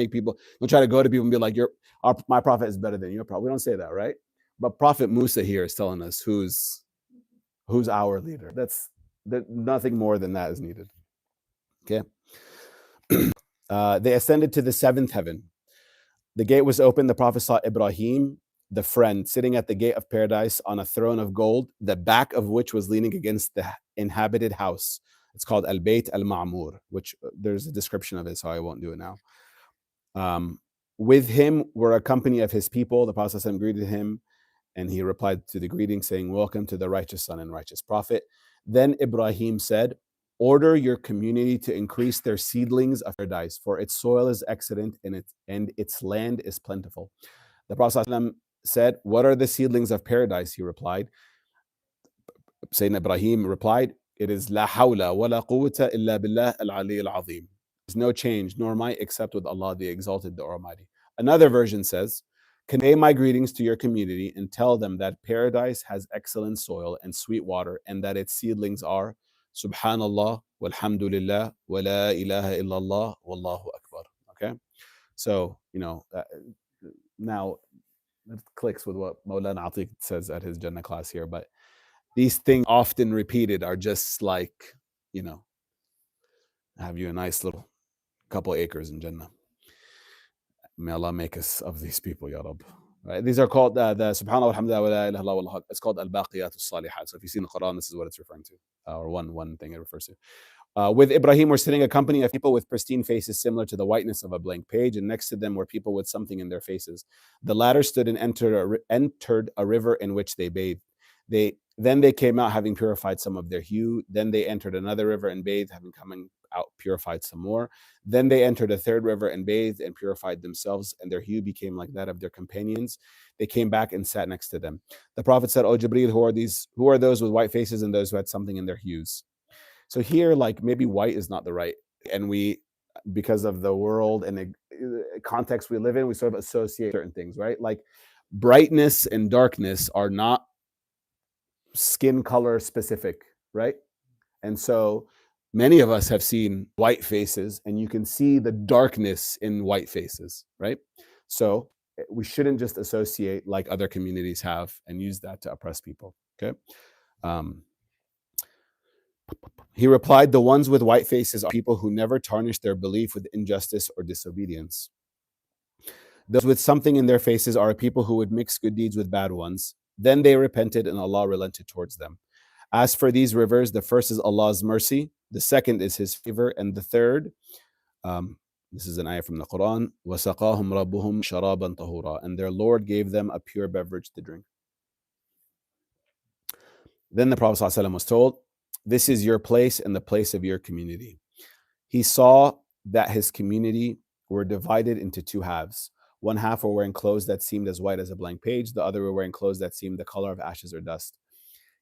try to go to people and be like, my prophet is better than your prophet. We don't say that, right? But Prophet Musa here is telling us who's our leader. Nothing more than that is needed. Okay. They ascended to the seventh heaven. The gate was open. The Prophet saw Ibrahim, the friend, sitting at the gate of paradise on a throne of gold, the back of which was leaning against the inhabited house. It's called Al-Bayt Al-Ma'mur, which there's a description of it, so I won't do it now. With him were a company of his people. The Prophet ﷺ greeted him, and he replied to the greeting, saying, "Welcome to the righteous son and righteous prophet." Then Ibrahim said, "Order your community to increase their seedlings of paradise, for its soil is excellent and its land is plentiful." The Prophet ﷺ said, "What are the seedlings of paradise?" He replied. Sayyidina Ibrahim replied, "It is la hawla wa la quwwata illa billah al-ali al-azim. There's no change nor might except with Allah, the Exalted, the Almighty." Another version says, "Convey my greetings to your community and tell them that paradise has excellent soil and sweet water, and that its seedlings are Subhanallah, walhamdulillah, wa la ilaha illallah, wallahu akbar." Okay, so now it clicks with what Maulana Atiq says at his Jannah class here, but these things often repeated are just like, have you a nice little couple acres in Jannah. May Allah make us of these people, Ya Rab. Right? These are called the Subhanallah, alhamdulillah, wa la ilaha illallah. It's called Al-Baqiyat As-Salihat. So if you see in the Quran, this is what it's referring to, or one thing it refers to. With Ibrahim were sitting a company of people with pristine faces similar to the whiteness of a blank page, and next to them were people with something in their faces. The latter stood and entered a river in which they bathed. Then they came out having purified some of their hue. Then they entered another river and bathed, having come out purified some more. Then they entered a third river and bathed and purified themselves, and their hue became like that of their companions. They came back and sat next to them. The Prophet said, "O Jibreel, who are these? Who are those with white faces and those who had something in their hues?" So here, like, maybe white is not the right, and we, because of the world and the context we live in, we sort of associate certain things, right? Like brightness and darkness are not skin color specific, right? And so many of us have seen white faces, and you can see the darkness in white faces, right? So we shouldn't just associate like other communities have and use that to oppress people. Okay. He replied, "The ones with white faces are people who never tarnish their belief with injustice or disobedience. Those with something in their faces are people who would mix good deeds with bad ones. Then they repented and Allah relented towards them. As for these rivers, the first is Allah's mercy, the second is His favor, and the third, this is an ayah from the Quran, وَسَقَاهُمْ رَبُّهُمْ شَرَابًا طَهُورًا, and their Lord gave them a pure beverage to drink." Then the Prophet ﷺ was told, "This is your place and the place of your community." He saw that his community were divided into two halves. One half were wearing clothes that seemed as white as a blank page. The other were wearing clothes that seemed the color of ashes or dust.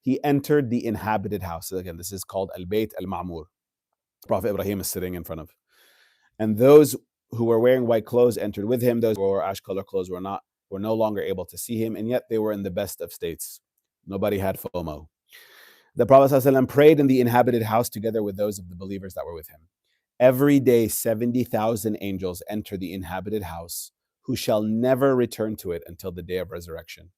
He entered the inhabited house. So again, this is called Al-Bayt Al-Ma'mur. Prophet Ibrahim is sitting in front of. And those who were wearing white clothes entered with him. Those who wore ash color clothes were no longer able to see him, and yet they were in the best of states. Nobody had FOMO. The Prophet ﷺ prayed in the inhabited house together with those of the believers that were with him. Every day, 70,000 angels enter the inhabited house, who shall never return to it until the day of resurrection.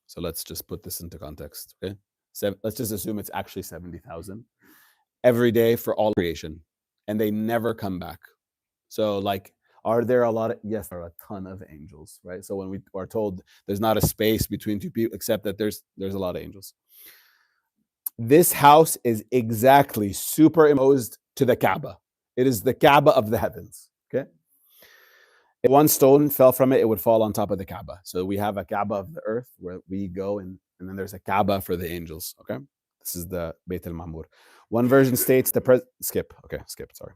So let's just put this into context, okay? So let's just assume it's actually 70,000 every day for all creation, and they never come back. So, like, are there a lot of, yes, there are a ton of angels, right? So when we are told there's not a space between two people, except that there's a lot of angels. This house is exactly superimposed to the Kaaba. It is the Kaaba of the heavens, okay? If one stone fell from it, it would fall on top of the Kaaba. So we have a Kaaba of the earth where we go, and then there's a Kaaba for the angels, okay? This is the Bayt al-Ma'mur. One version states skip, sorry.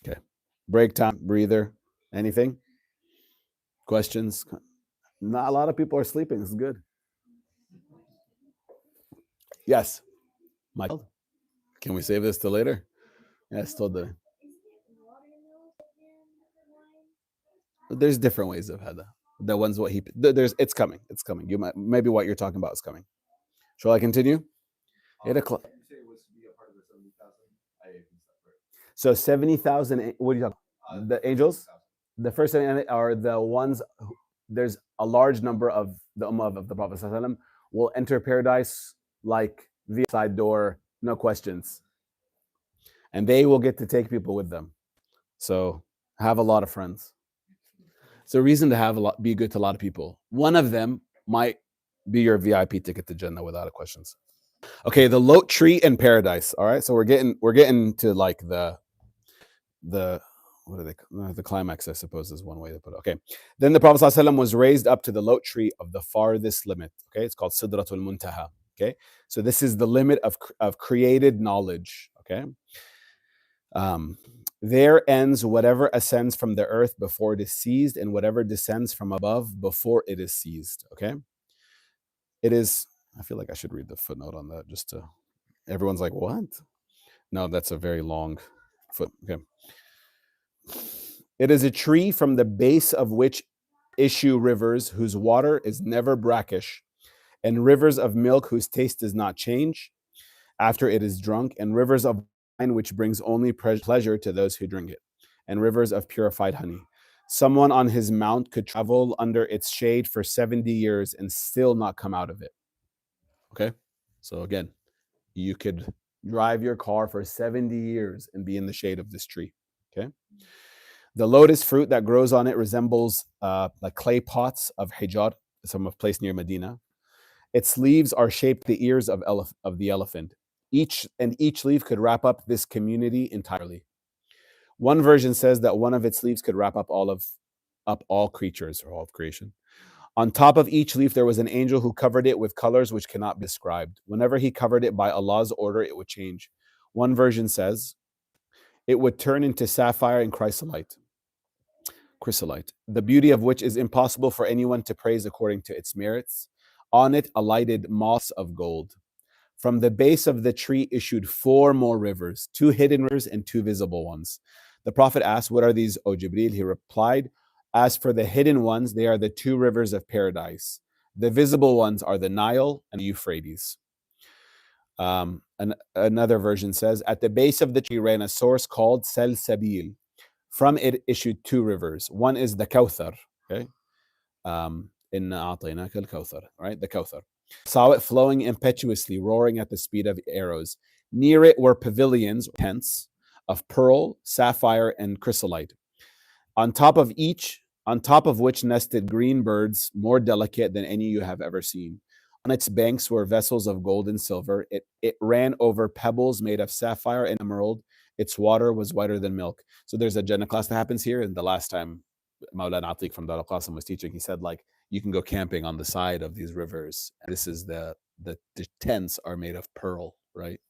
Okay, break time, breather, anything? Questions? Not a lot of people are sleeping. This is good. Yes, Michael. Can we save this till later? Yeah, still doing. There's different ways of hada. The ones what he there's it's coming. It's coming. You might maybe what you're talking about is coming. Shall I continue? 8 o'clock. You say it was to be a part of the 70,000. So 70,000. What are you talking? The angels. The first 70 are the ones. There's a large number of the ummah of the Prophet ﷺ will enter paradise like the side door, no questions, and they will get to take people with them. So have a lot of friends. It's a reason to have be good to a lot of people. One of them might be your VIP ticket to Jannah without questions. Okay, the lote tree in paradise. All right, so we're getting to like the what are they? The climax, I suppose, is one way to put it. Okay, then the Prophet ﷺ was raised up to the lote tree of the farthest limit. Okay, it's called Sidratul Muntaha. Okay, so this is the limit of created knowledge. Okay, there ends whatever ascends from the earth before it is seized, and whatever descends from above before it is seized. Okay, it is. I feel like I should read the footnote on that just to. Everyone's like, what? No, that's a very long foot. Okay. It is a tree from the base of which issue rivers whose water is never brackish, and rivers of milk whose taste does not change after it is drunk, and rivers of wine which brings only pleasure to those who drink it, and rivers of purified honey. Someone on his mount could travel under its shade for 70 years and still not come out of it. Okay? So again, you could drive your car for 70 years and be in the shade of this tree. Okay? The lotus fruit that grows on it resembles like clay pots of Hijar, some place near Medina. Its leaves are shaped the ears of the elephant. Each leaf could wrap up this community entirely. One version says that one of its leaves could wrap up all creatures or all of creation. On top of each leaf, there was an angel who covered it with colors which cannot be described. Whenever he covered it by Allah's order, it would change. One version says it would turn into sapphire and chrysolite, the beauty of which is impossible for anyone to praise according to its merits. On it alighted moss of gold. From the base of the tree issued 4 more rivers, 2 hidden rivers and 2 visible ones. The Prophet asked, "What are these, O Jibreel?" He replied, "As for the hidden ones, they are the 2 rivers of paradise. The visible ones are the Nile and the Euphrates." Another version says, at the base of the tree ran a source called Salsabil. From it issued 2 rivers. One is the Kawthar. Okay, Inna a'tainaka al-Kawthar. Right, the Kawthar. Saw it flowing impetuously, roaring at the speed of arrows. Near it were pavilions, tents of pearl, sapphire, and chrysolite. On top of which nested green birds more delicate than any you have ever seen. On its banks were vessels of gold and silver. It ran over pebbles made of sapphire and emerald. Its water was whiter than milk. So there's a Jannah class that happens here. And the last time Maulana Atiq from Dar al-Qasim was teaching, he said, like, you can go camping on the side of these rivers. And this is the tents are made of pearl, right?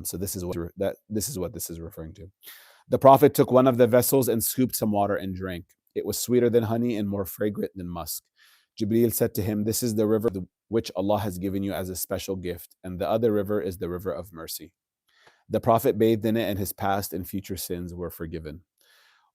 So this is what this is referring to. The Prophet took one of the vessels and scooped some water and drank. It was sweeter than honey and more fragrant than musk. Jibreel said to him, "This is the river which Allah has given you as a special gift, and the other river is the river of mercy." The Prophet bathed in it, and his past and future sins were forgiven.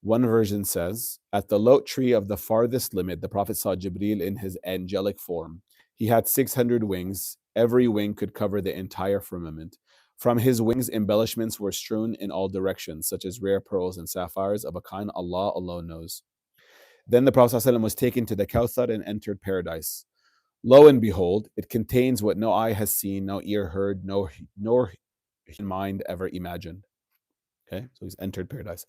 One version says, at the lote tree of the farthest limit, the Prophet saw Jibreel in his angelic form. He had 600 wings. Every wing could cover the entire firmament. From his wings, embellishments were strewn in all directions, such as rare pearls and sapphires of a kind Allah alone knows. Then the Prophet ﷺ was taken to the Kawthar and entered paradise. Lo and behold, it contains what no eye has seen, no ear heard, nor mind ever imagined. Okay, so he's entered paradise.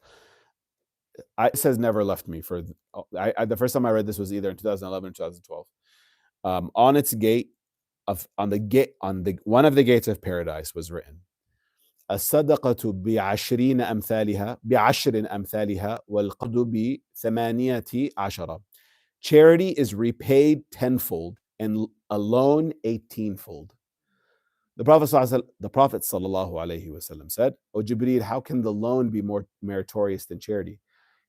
This has never left me. The first time I read this was either in 2011 or 2012. On its gate, one of the gates of paradise was written, الصدقة بعشر أمثالها والقرض ب18. Charity is repaid tenfold and a loan 18-fold. The Prophet sallallahu alaihi wasallam said, "O Jibreel, how can the loan be more meritorious than charity?"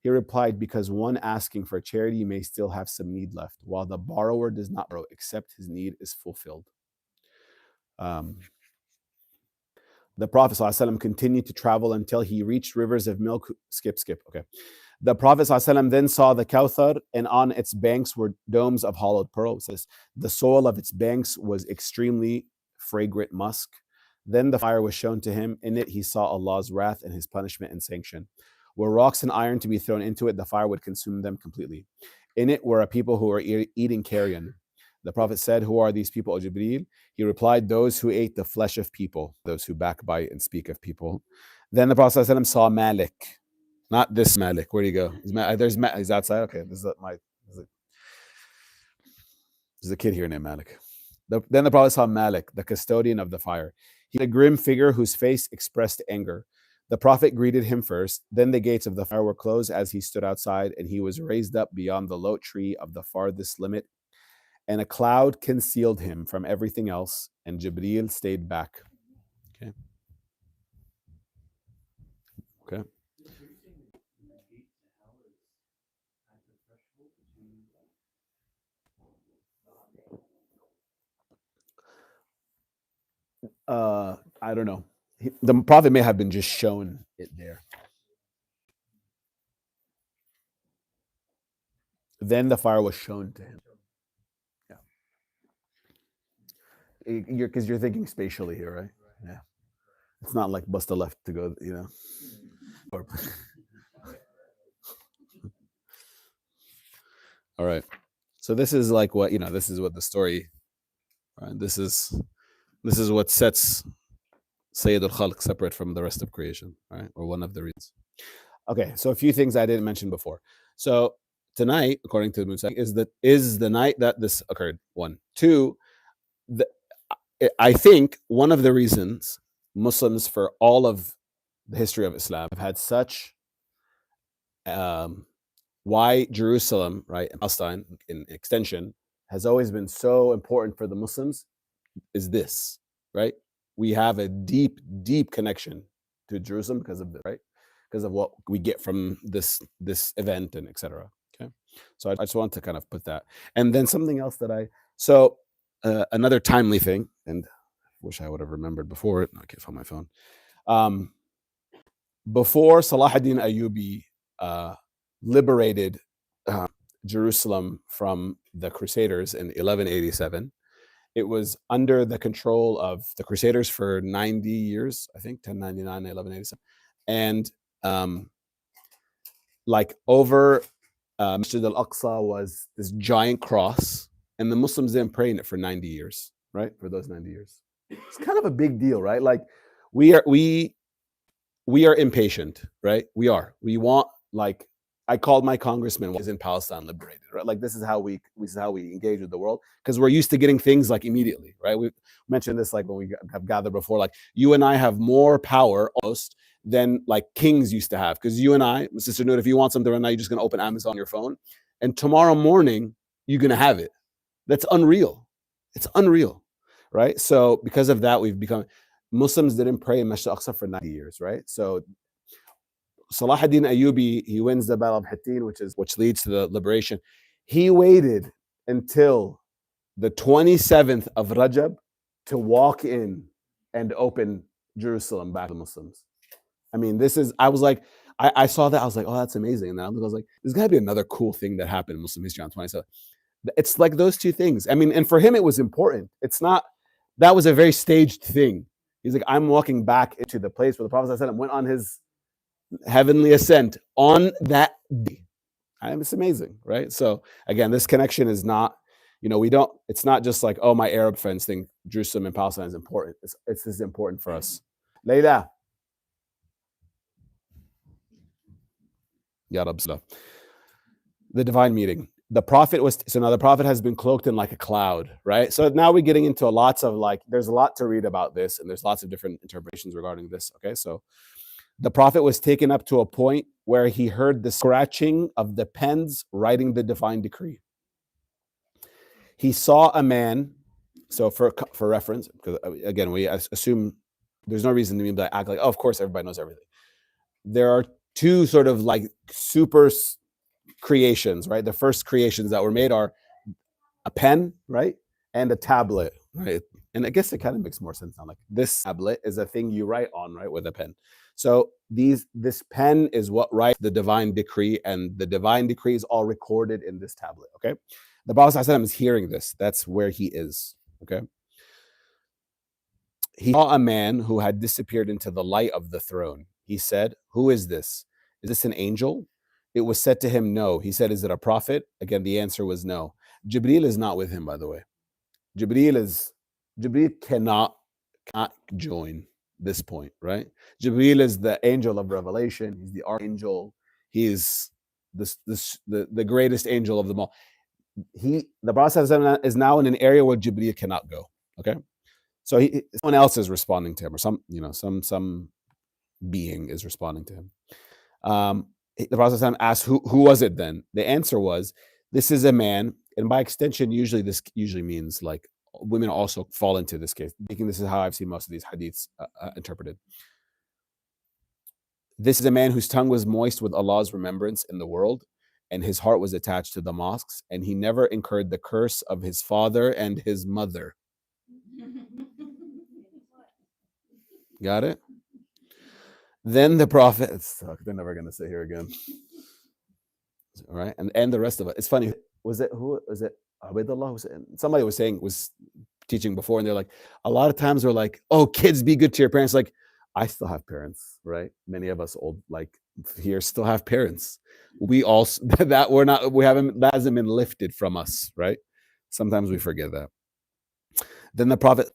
He replied, because one asking for charity may still have some need left, while the borrower does not borrow except his need is fulfilled. The Prophet ﷺ continued to travel until he reached rivers of milk. Skip. Okay. The Prophet ﷺ then saw the Kawthar, and on its banks were domes of hollowed pearl. It says, the soil of its banks was extremely fragrant musk. Then the fire was shown to him. In it, he saw Allah's wrath and his punishment and sanction. Were rocks and iron to be thrown into it, the fire would consume them completely. In it were a people who were eating carrion. The Prophet said, who are these people, O Jibreel? He replied, those who ate the flesh of people, those who backbite and speak of people. Then the Prophet ﷺ saw Malik. Not this Malik. Where do you go? He's outside. Okay, there's a kid here named Malik. Then the Prophet saw Malik, the custodian of the fire. He had a grim figure whose face expressed anger. The Prophet greeted him first. Then the gates of the fire were closed as he stood outside, and he was raised up beyond the lote tree of the farthest limit. And a cloud concealed him from everything else, and Jibreel stayed back. Okay. I don't know. The Prophet may have been just shown it there. Then the fire was shown to him. Yeah. Because you're thinking spatially here, right? Yeah. It's not like bust a left to go, All right. So this is like what, this is what the story, right? This is what sets Sayyid al-Khalq separate from the rest of creation, right? Or one of the reasons. Okay, so a few things I didn't mention before. So tonight, according to the moon cycle, is the night that this occurred. 1, 2. I think one of the reasons Muslims for all of the history of Islam have had such why Jerusalem, right, Palestine in extension, has always been so important for the Muslims is this, right? We have a deep, deep connection to Jerusalem because of this, right? Because of what we get from this event and etc. Okay, so I just want to kind of put that, and then something else that another timely thing, and wish I would have remembered before it. I can't find my phone. Before Salah ad-Din Ayyubi liberated Jerusalem from the Crusaders in 1187, it was under the control of the Crusaders for 90 years, I think, 1099, 1187. And over Masjid al-Aqsa was this giant cross, and the Muslims didn't pray in it for 90 years, right? For those 90 years. It's kind of a big deal, right? Like we are impatient, right? We want, like, I called my congressman was in Palestine liberated, right? Like this is how we engage with the world, because we're used to getting things like immediately, right? We mentioned this like when we have gathered before, like you and I have more power almost than like kings used to have, because you and I, Sister Noor, if you want something right now, you're just gonna open Amazon on your phone, and tomorrow morning you're gonna have it. That's unreal. It's unreal, right? So because of that, we've become Muslims didn't pray in Masjid al-Aqsa for 90 years, right? So Salah ad-Din Ayyubi, he wins the Battle of Hattin, which leads to the liberation. He waited until the 27th of Rajab to walk in and open Jerusalem back to Muslims. I mean, I was like, I saw that, I was like, oh, that's amazing. And then I was like, there's got to be another cool thing that happened in Muslim history on 27th. It's like those two things. I mean, and for him, it was important. It's not, that was a very staged thing. He's like, I'm walking back into the place where the Prophet ﷺ went on his heavenly ascent on that day. It's amazing, right? So again, this connection is not, it's not just like, oh, my Arab friends think Jerusalem and Palestine is important. It's as important for us. Layla. Ya Rab. The divine meeting. The prophet has been cloaked in like a cloud, right? So now we're getting into lots of there's a lot to read about this, and there's lots of different interpretations regarding this. Okay, so the prophet was taken up to a point where he heard the scratching of the pens writing the divine decree. He saw a man. So for reference, because again, we assume there's no reason to act like, oh, of course everybody knows everything. There are two sort of like creations, right? The first creations that were made are a pen, right? And a tablet, right? And I guess it kind of makes more sense now. Like this tablet is a thing you write on, right, with a pen. So this pen is what writes the divine decree, and the divine decree is all recorded in this tablet. Okay, the Prophet ﷺ is hearing this. That's where he is. Okay, he saw a man who had disappeared into the light of the throne. He said, "Who is this? Is this an angel?" It was said to him, "No." He said, "Is it a prophet?" Again, the answer was no. Jibril is not with him, by the way. Jibril cannot join this point, right? Jibril is the angel of revelation. He's the archangel. He's the greatest angel of them all. The Prophet is now in an area where Jibril cannot go. Okay, so someone else is responding to him, or some being is responding to him. The Prophet asked, "Who was it then?" The answer was, "This is a man," and by extension, this usually means like women also fall into this case. Thinking this is how I've seen most of these hadiths interpreted. This is a man whose tongue was moist with Allah's remembrance in the world, and his heart was attached to the mosques, and he never incurred the curse of his father and his mother. Got it? Then the Prophet, they're never going to sit here again. All right, and the rest of it. It's funny. Was it Abdullah? Somebody was teaching before, and they're like, a lot of times we're like, "Oh, kids, be good to your parents." Like, I still have parents, right? Many of us old like here still have parents. We also that hasn't been lifted from us, right? Sometimes we forget that. Then the Prophet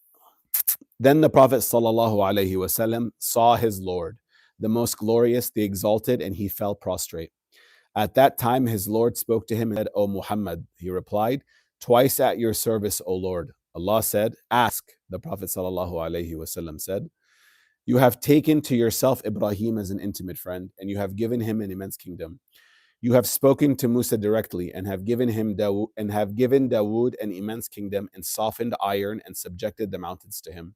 sallallahu alaihi wasallam saw his Lord, the most glorious, the exalted, and he fell prostrate. At that time, his Lord spoke to him and said, "O Muhammad," he replied, "twice at your service, O Lord." Allah said, "Ask." The Prophet ﷺ said, "You have taken to yourself Ibrahim as an intimate friend, and you have given him an immense kingdom. You have spoken to Musa directly, and have given Dawood an immense kingdom, and softened iron and subjected the mountains to him.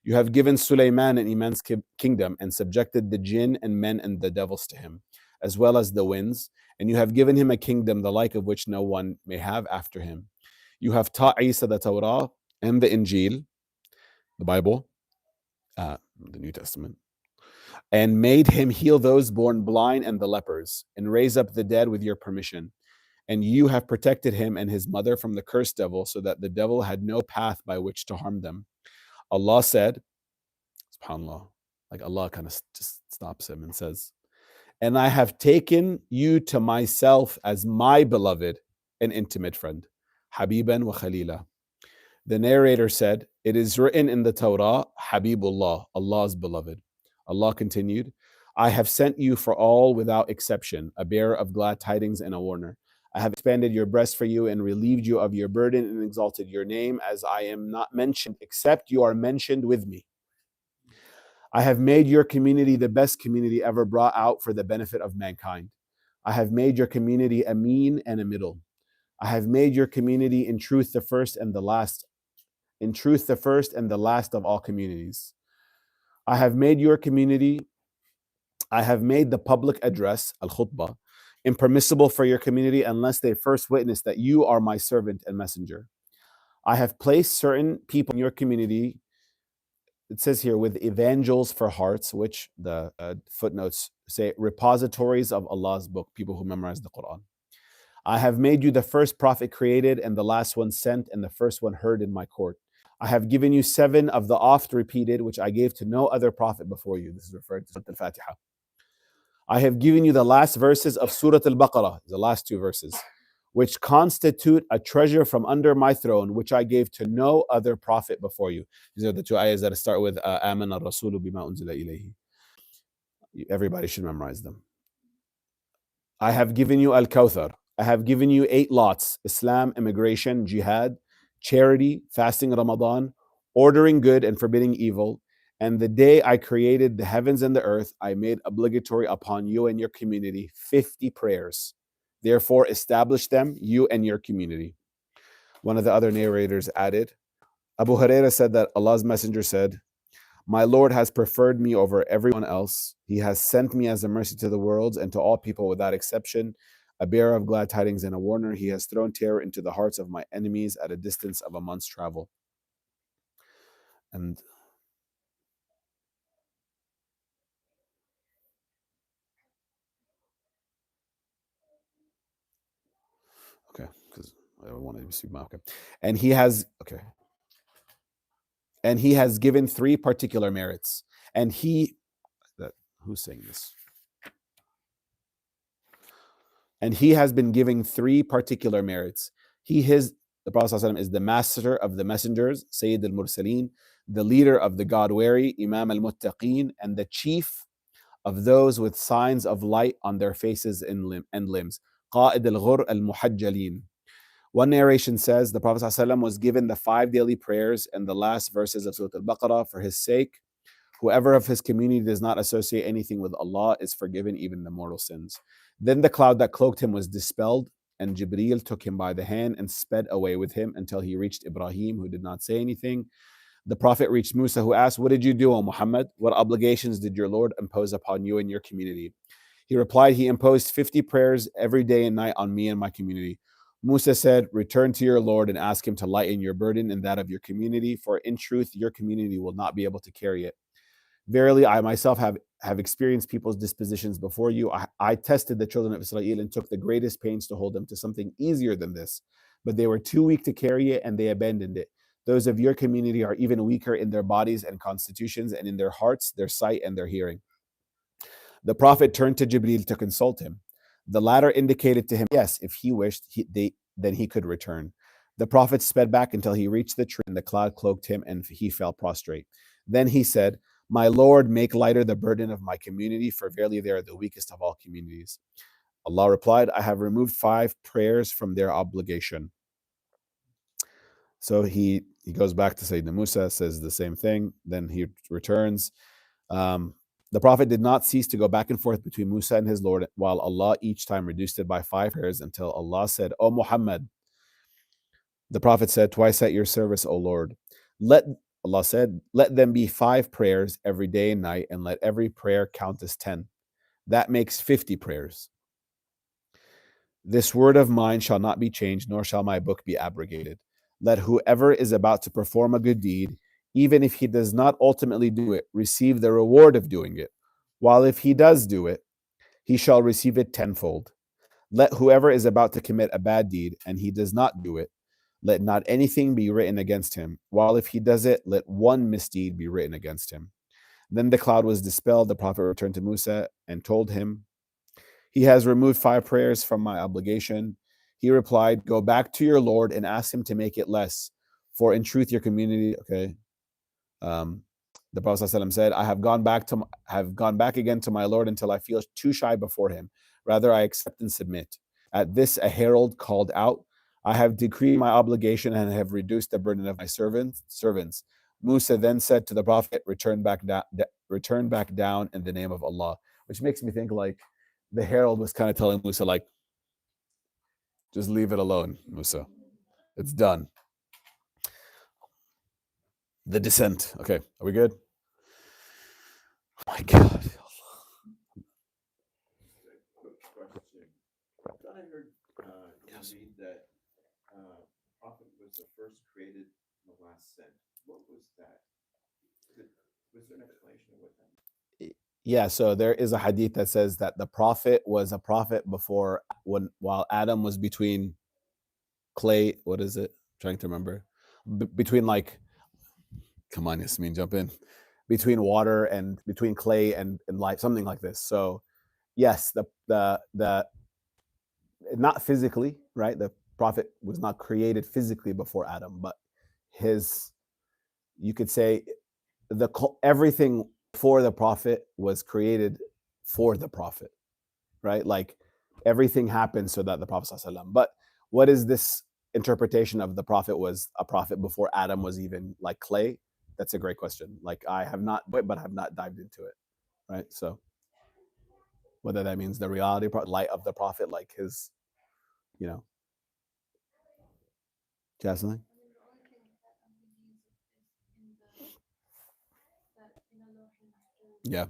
You have given Sulaiman an immense kingdom, and subjected the jinn and men and the devils to him, as well as the winds, and you have given him a kingdom the like of which no one may have after him. You have taught Isa the Torah and the Injil," the Bible, the New Testament, "and made him heal those born blind and the lepers, and raise up the dead with your permission. And you have protected him and his mother from the cursed devil, so that the devil had no path by which to harm them." Allah said, subhanAllah, like Allah kind of just stops him and says, "And I have taken you to myself as my beloved and intimate friend, Habiban wa Khalila." The narrator said, "It is written in the Torah, Habibullah, Allah's beloved." Allah continued, "I have sent you for all without exception, a bearer of glad tidings and a warner. I have expanded your breast for you and relieved you of your burden and exalted your name, as I am not mentioned except you are mentioned with me. I have made your community the best community ever brought out for the benefit of mankind. I have made your community a mean and a middle. I have made your community in truth the first and the last. In truth, the first and the last of all communities. I have made the public address, al-khutbah, impermissible for your community unless they first witness that you are my servant and messenger. I have placed certain people in your community," it says here, "with evangels for hearts," which the footnotes say repositories of Allah's book, people who memorize the Quran. "I have made you the first prophet created and the last one sent and the first one heard in my court. I have given you 7 of the oft repeated, which I gave to no other prophet before you." This is referring to Surah Al-Fatiha. "I have given you the last verses of Surah Al-Baqarah," the last 2 verses, "which constitute a treasure from under my throne, which I gave to no other prophet before you." These are the 2 ayahs that start with Amana Rasulu bima unzila ilayhi. Everybody should memorize them. "I have given you Al-Kawthar. I have given you 8 lots: Islam, immigration, jihad, charity, fasting Ramadan, ordering good and forbidding evil. And the day I created the heavens and the earth, I made obligatory upon you and your community 50 prayers. Therefore, establish them, you and your community." One of the other narrators added, Abu Hurairah said that Allah's messenger said, My Lord has preferred me over everyone else. He has sent me as a mercy to the worlds and to all people without exception, a bearer of glad tidings and a warner. He has thrown terror into the hearts of my enemies at a distance of a month's travel. And okay, because I wanted to see my okay. And he has given three particular merits. And who's saying this? And he has been giving three particular merits. The Prophet ﷺ is the master of the messengers, Sayyid al-Mursaleen, the leader of the God-wary, Imam al-Muttaqeen, and the chief of those with signs of light on their faces and limbs, Qa'id al-Ghur al-Muhajjalin. One narration says the Prophet ﷺ was given the 5 daily prayers and the last verses of Surah Al-Baqarah for his sake. Whoever of his community does not associate anything with Allah is forgiven even the mortal sins. Then the cloud that cloaked him was dispelled, and Jibreel took him by the hand and sped away with him until he reached Ibrahim, who did not say anything. The Prophet reached Musa, who asked, "What did you do, O Muhammad? What obligations did your Lord impose upon you and your community?" He replied, "He imposed 50 prayers every day and night on me and my community." Musa said, "Return to your Lord and ask him to lighten your burden and that of your community, for in truth your community will not be able to carry it. Verily, I myself have experienced people's dispositions before you. I tested the children of Israel and took the greatest pains to hold them to something easier than this. But they were too weak to carry it and they abandoned it. Those of your community are even weaker in their bodies and constitutions and in their hearts, their sight, and their hearing." The Prophet turned to Jibreel to consult him. The latter indicated to him, yes, if he wished, then he could return. The Prophet sped back until he reached the tree, and the cloud cloaked him, and he fell prostrate. Then he said, "My Lord, make lighter the burden of my community, for verily they are the weakest of all communities." Allah replied, "I have removed 5 prayers from their obligation." So he goes back to Sayyidina Musa, says the same thing. Then he returns. The Prophet did not cease to go back and forth between Musa and his Lord, while Allah each time reduced it by 5 prayers until Allah said, "O Muhammad." The Prophet said, "Twice at your service, O Lord." Allah said, "Let them be 5 prayers every day and night, and let every prayer count as 10. That makes 50 prayers. This word of mine shall not be changed, nor shall my book be abrogated. Let whoever is about to perform a good deed, even if he does not ultimately do it, receive the reward of doing it, while if he does do it, he shall receive it tenfold. Let whoever is about to commit a bad deed, and he does not do it, let not anything be written against him, while if he does it, let one misdeed be written against him." Then the cloud was dispelled. The Prophet returned to Musa and told him, "He has removed 5 prayers from my obligation." He replied, "Go back to your Lord and ask him to make it less. For in truth, your community," the Prophet ﷺ said, "I have gone back again to my Lord until I feel too shy before him. Rather, I accept and submit." At this, a herald called out, "I have decreed my obligation and have reduced the burden of my servants." Musa then said to the Prophet, return back down in the name of Allah," which makes me think like the herald was kind of telling Musa, like, just leave it alone, Musa. It's done. The descent. Okay, are we good? Oh my God. Quick question. I thought I heard Yes. read that Prophet was the first created and the last sent. What was that? Was there an explanation of what that? Yeah, so there is a hadith that says that the Prophet was a prophet while Adam was between clay. What is it? Trying to remember. Between like, come on, Yasmin, jump in. Between water and between clay and light, something like this. So yes, the not physically, right? The Prophet was not created physically before Adam, but you could say everything for the Prophet was created for the Prophet, right? Like everything happened so that the Prophet ﷺ. But what is this interpretation of the Prophet was a prophet before Adam was even like clay? That's a great question. Like I have not, but have not dived into it, right? So whether that means the reality, light of the Prophet, like his, you know, do you have something? Yeah.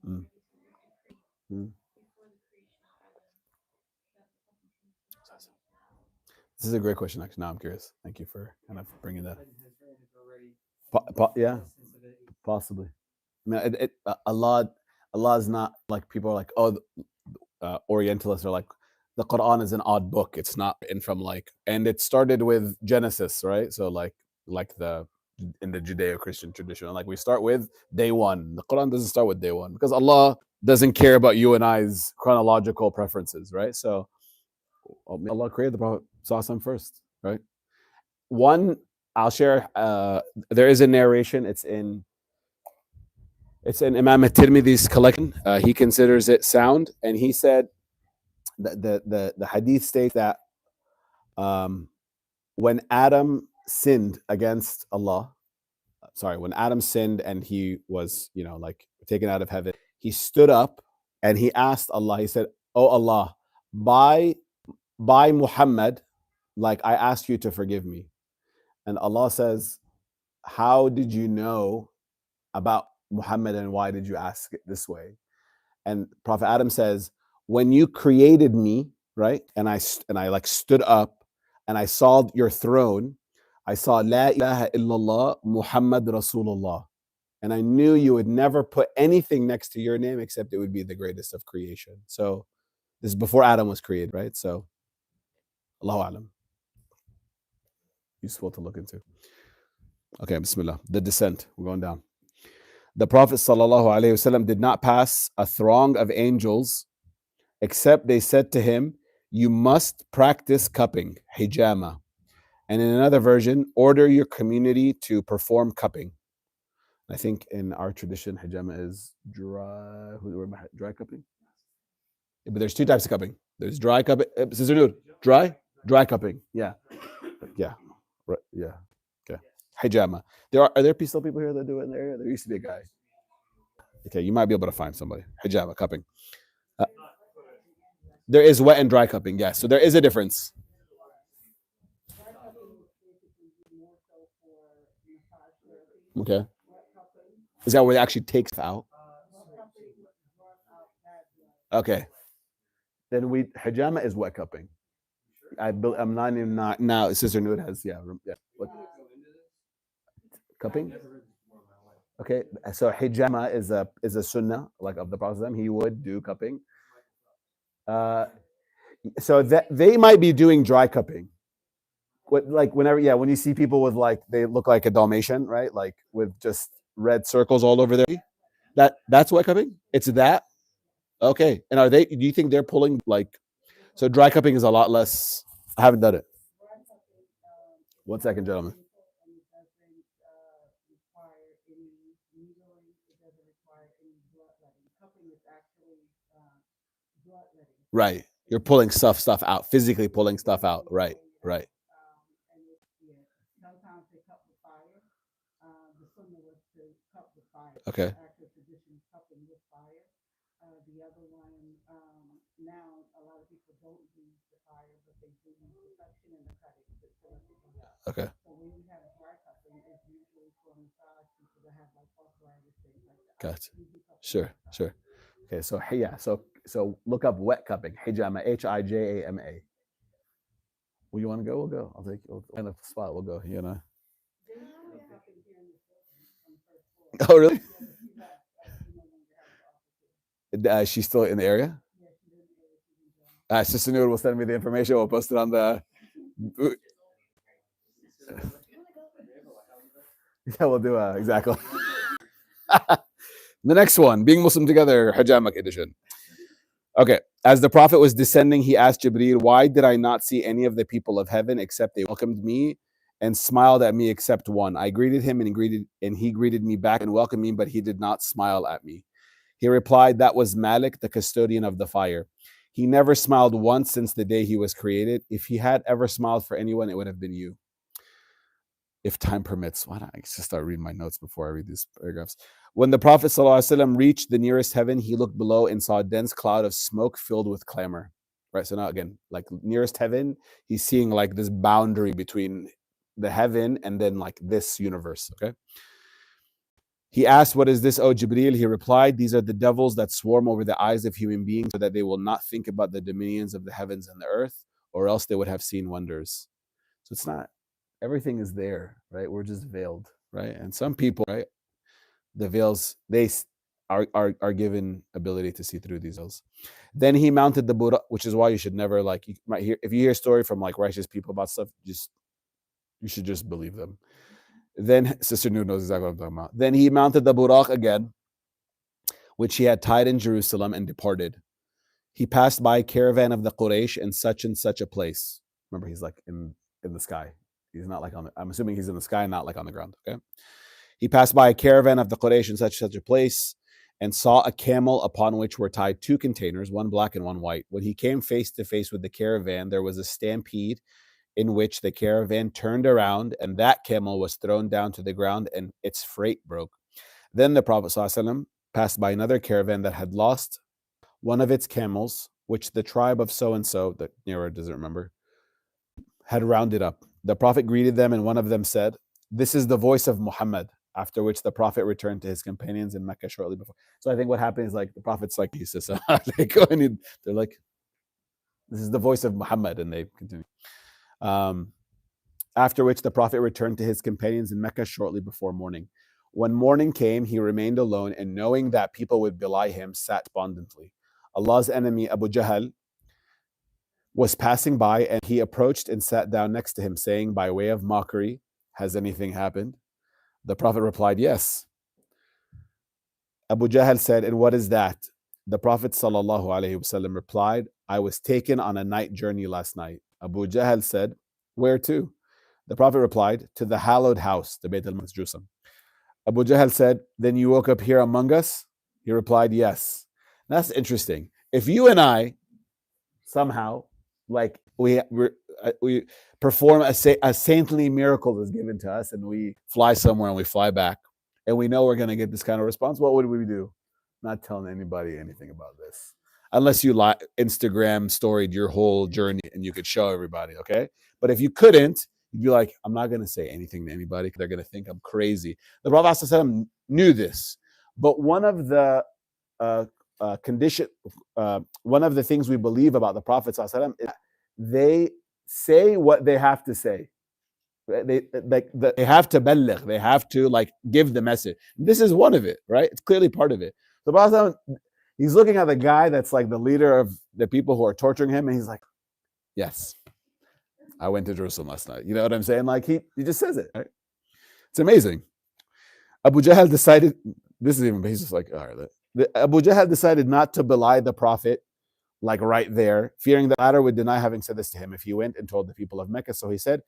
Mm. Mm. This is a great question, actually. Now I'm curious. Thank you for kind of bringing that. Yeah, possibly. I mean, Allah is not like people are like, oh, Orientalists are like, the Quran is an odd book. It's not written from like, and it started with Genesis, right? So like the in the Judeo-Christian tradition, like we start with day one. The Quran doesn't start with day one because Allah doesn't care about you and I's chronological preferences, right? So Allah created the Prophet Sallallahu first, right? One, I'll share. There is a narration. It's in Imam at-Tirmidhi's collection. He considers it sound, and he said that the hadith states that when Adam sinned against Allah, when Adam sinned and he was, like taken out of heaven, he stood up and he asked Allah. He said, "Oh Allah, by Muhammad, like I asked you to forgive me." And Allah says, "How did you know about Muhammad and why did you ask it this way?" And Prophet Adam says, "When you created me, right, and I like stood up and I saw your throne, I saw La ilaha illallah Muhammad Rasulullah, and I knew you would never put anything next to your name except it would be the greatest of creation." So this is before Adam was created, right? So Allahu Alam. Useful to look into. Okay, Bismillah. The descent. We're going down. The Prophet ﷺ did not pass a throng of angels except they said to him, "You must practice cupping, hijama." And in another version, order your community to perform cupping. I think in our tradition, hijama is dry cupping. Yeah, but there's two types of cupping. There's dry cupping. Sister Noor, dry cupping. Yeah, yeah, right, yeah. Okay, hijama. Are there still people here that do it in the area? There used to be a guy. Okay, you might be able to find somebody. Hijama cupping. There is wet and dry cupping. Yes, so there is a difference. Okay. Is that where it actually takes out? Okay. Then hijama is wet cupping. I'm not even now. Sister Noor has What? Cupping. Okay, so hijama is a sunnah like of the Prophet. He would do cupping. So that they might be doing dry cupping. When you see people with like they look like a Dalmatian, right? Like with just red circles all over there. That's wet cupping. It's that. Okay, and do you think they're pulling like? So dry cupping is a lot less. I haven't done it. 1 second, gentlemen. Right. You're pulling stuff out, physically pulling stuff out. Right. Okay. Okay. Gotcha. Sure. Okay, so look up wet cupping, hijama, hijama. Well, you want to go? We'll go. I'll find a spot. We'll go. Oh, really? She's still in the area? Sister Noor will send me the information. We'll post it on the. Yeah, we'll do exactly. The next one, being Muslim together, Hijama edition. Okay. As the Prophet was descending, he asked Jibreel, "Why did I not see any of the people of heaven except they welcomed me and smiled at me except one? I greeted him and he greeted me back and welcomed me, but he did not smile at me." He replied, "That was Malik, the custodian of the fire. He never smiled once since the day he was created. If he had ever smiled for anyone, it would have been you." If time permits, why not? I just start reading my notes before I read these paragraphs. When the Prophet ﷺ reached the nearest heaven, he looked below and saw a dense cloud of smoke filled with clamor. Right. So now again, like nearest heaven, he's seeing like this boundary between the heaven and then like this universe. Okay. He asked, "What is this, O Jibreel?" He replied, "These are the devils that swarm over the eyes of human beings so that they will not think about the dominions of the heavens and the earth, or else they would have seen wonders." So it's not, everything is there, right? We're just veiled, right? And some people, right, the veils, are given ability to see through these veils. Then he mounted the Buddha, which is why you should never, like, you might hear, if you hear a story from like righteous people about stuff, you should just believe them. Then Sister Nu knows exactly what I'm talking about. Then he mounted the Buraq again, which he had tied in Jerusalem, and departed. He passed by a caravan of the Quraysh in such and such a place. Remember, he's like in the sky. He's not like on the, I'm assuming he's in the sky, not like on the ground. Okay. He passed by a caravan of the Quraysh in such and such a place, and saw a camel upon which were tied two containers, one black and one white. When he came face to face with the caravan, there was a stampede in which the caravan turned around, and that camel was thrown down to the ground, and its freight broke. Then the Prophet ﷺ passed by another caravan that had lost one of its camels, which the tribe of so-and-so, the narrator doesn't remember, had rounded up. The Prophet greeted them, and one of them said, "This is the voice of Muhammad," after which the Prophet returned to his companions in Mecca shortly before. So I think what happened is, like, the Prophet's like, they go and they're like, "This is the voice of Muhammad," and they continue. After which the Prophet returned to his companions in Mecca shortly before morning. When morning came, he remained alone, and knowing that people would belie him, sat despondently. Allah's enemy Abu Jahl was passing by, and he approached and sat down next to him, saying by way of mockery, "Has anything happened?" The Prophet replied, "Yes." Abu Jahl said, "And what is that?" The Prophet ﷺ replied, "I was taken on a night journey last night." Abu Jahl said, "Where to?" The Prophet replied, "To the hallowed house," the Bayt al-Maqdis, Jerusalem. Abu Jahl said, "Then you woke up here among us?" He replied, "Yes." That's interesting. If you and I somehow, like, we perform a saintly miracle that's given to us, and we fly somewhere and we fly back, and we know we're going to get this kind of response, what would we do? Not telling anybody anything about this, unless you Instagram storied your whole journey and you could show everybody, okay? But if you couldn't, you'd be like, "I'm not going to say anything to anybody because they're going to think I'm crazy." The Prophet ﷺ knew this, but one of the one of the things we believe about the Prophet ﷺ is they say what they have to say. They have to balligh, they have to, like, give the message. This is one of it, right? It's clearly part of it. The Prophet, he's looking at the guy that's like the leader of the people who are torturing him, and he's like, "Yes, I went to Jerusalem last night." You know what I'm saying? Like, he just says it, right? It's amazing. Abu Jahl decided, this is even, he's just like, all right. Abu Jahl decided not to belie the Prophet, like, right there, fearing the latter would deny having said this to him if he went and told the people of Mecca. So he said,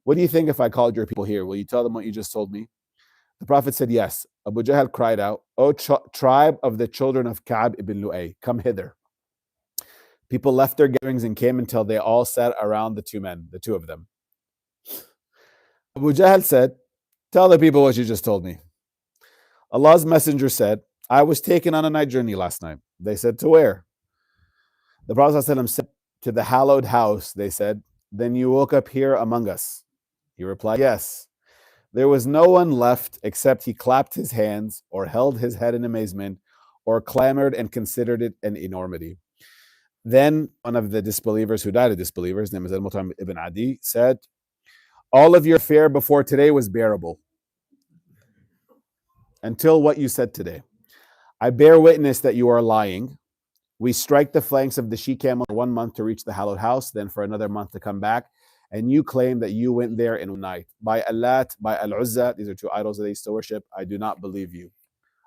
"What do you think if I called your people here? Will you tell them what you just told me?" The Prophet said, "Yes." Abu Jahl cried out, "O tribe of the children of Ka'b ibn Lu'ay, come hither." People left their gatherings and came until they all sat around the two of them. Abu Jahl said, "Tell the people what you just told me." Allah's messenger said, "I was taken on a night journey last night." They said, "To where?" The Prophet ﷺ said, "To the hallowed house." They said, "Then you woke up here among us?" He replied, "Yes." There was no one left except he clapped his hands, or held his head in amazement, or clamored and considered it an enormity. Then one of the disbelievers who died of disbelievers, named Al-Mutam ibn Adi, said, "All of your fare before today was bearable, until what you said today. I bear witness that you are lying. We strike the flanks of the she-camel for 1 month to reach the hallowed house, then for another month to come back, and you claim that you went there in one night. By Allat, by Al-Uzza," these are two idols that they used to worship, "I do not believe you."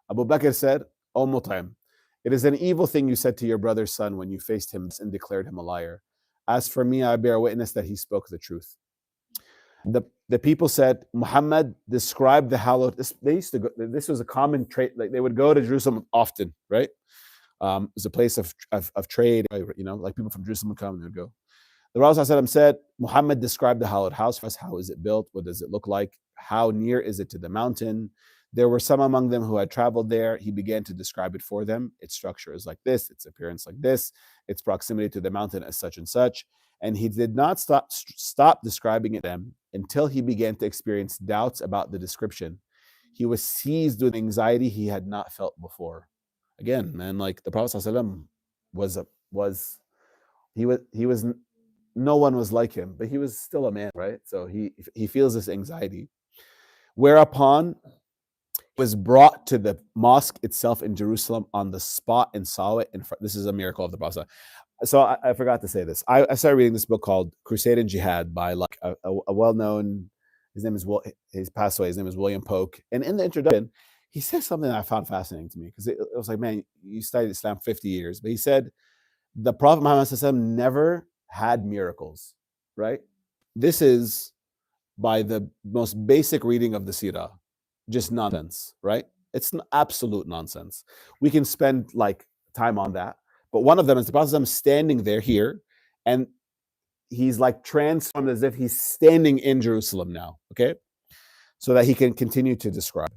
Abu Bakr said, "O Mut'im, it is an evil thing you said to your brother's son when you faced him and declared him a liar. As for me, I bear witness that he spoke the truth." The people said, "Muhammad described the hallowed." They used to go, this was a common trait. Like, they would go to Jerusalem often, right? It was a place of trade. You know, like, people from Jerusalem would come and would go. The Prophet ﷺ said, "Muhammad described the hallowed house for us. How is it built? What does it look like? How near is it to the mountain?" There were some among them who had traveled there. He began to describe it for them. Its structure is like this, its appearance like this, its proximity to the mountain as such and such. And he did not stop describing it to them until he began to experience doubts about the description. he was seized with anxiety he had not felt before. Again, man, like the Prophet ﷺ was no one was like him, but he was still a man, right? So he feels this anxiety. Whereupon was brought to the mosque itself in Jerusalem on the spot and saw it in front. This is a miracle of the Prophet. So I forgot to say this. I started reading this book called Crusade and Jihad by like a well-known, his name is he's passed away, his name is William Polk. And in the introduction, he says something that I found fascinating to me, because it was like, man, you studied Islam 50 years. But he said, the Prophet Muhammad SAW never had miracles, right? This is, by the most basic reading of the Sirah, just nonsense, right? It's absolute nonsense. We can spend like time on that. But one of them is the Prophet ﷺ standing there here, and he's like transformed as if he's standing in Jerusalem now, okay? So that he can continue to describe.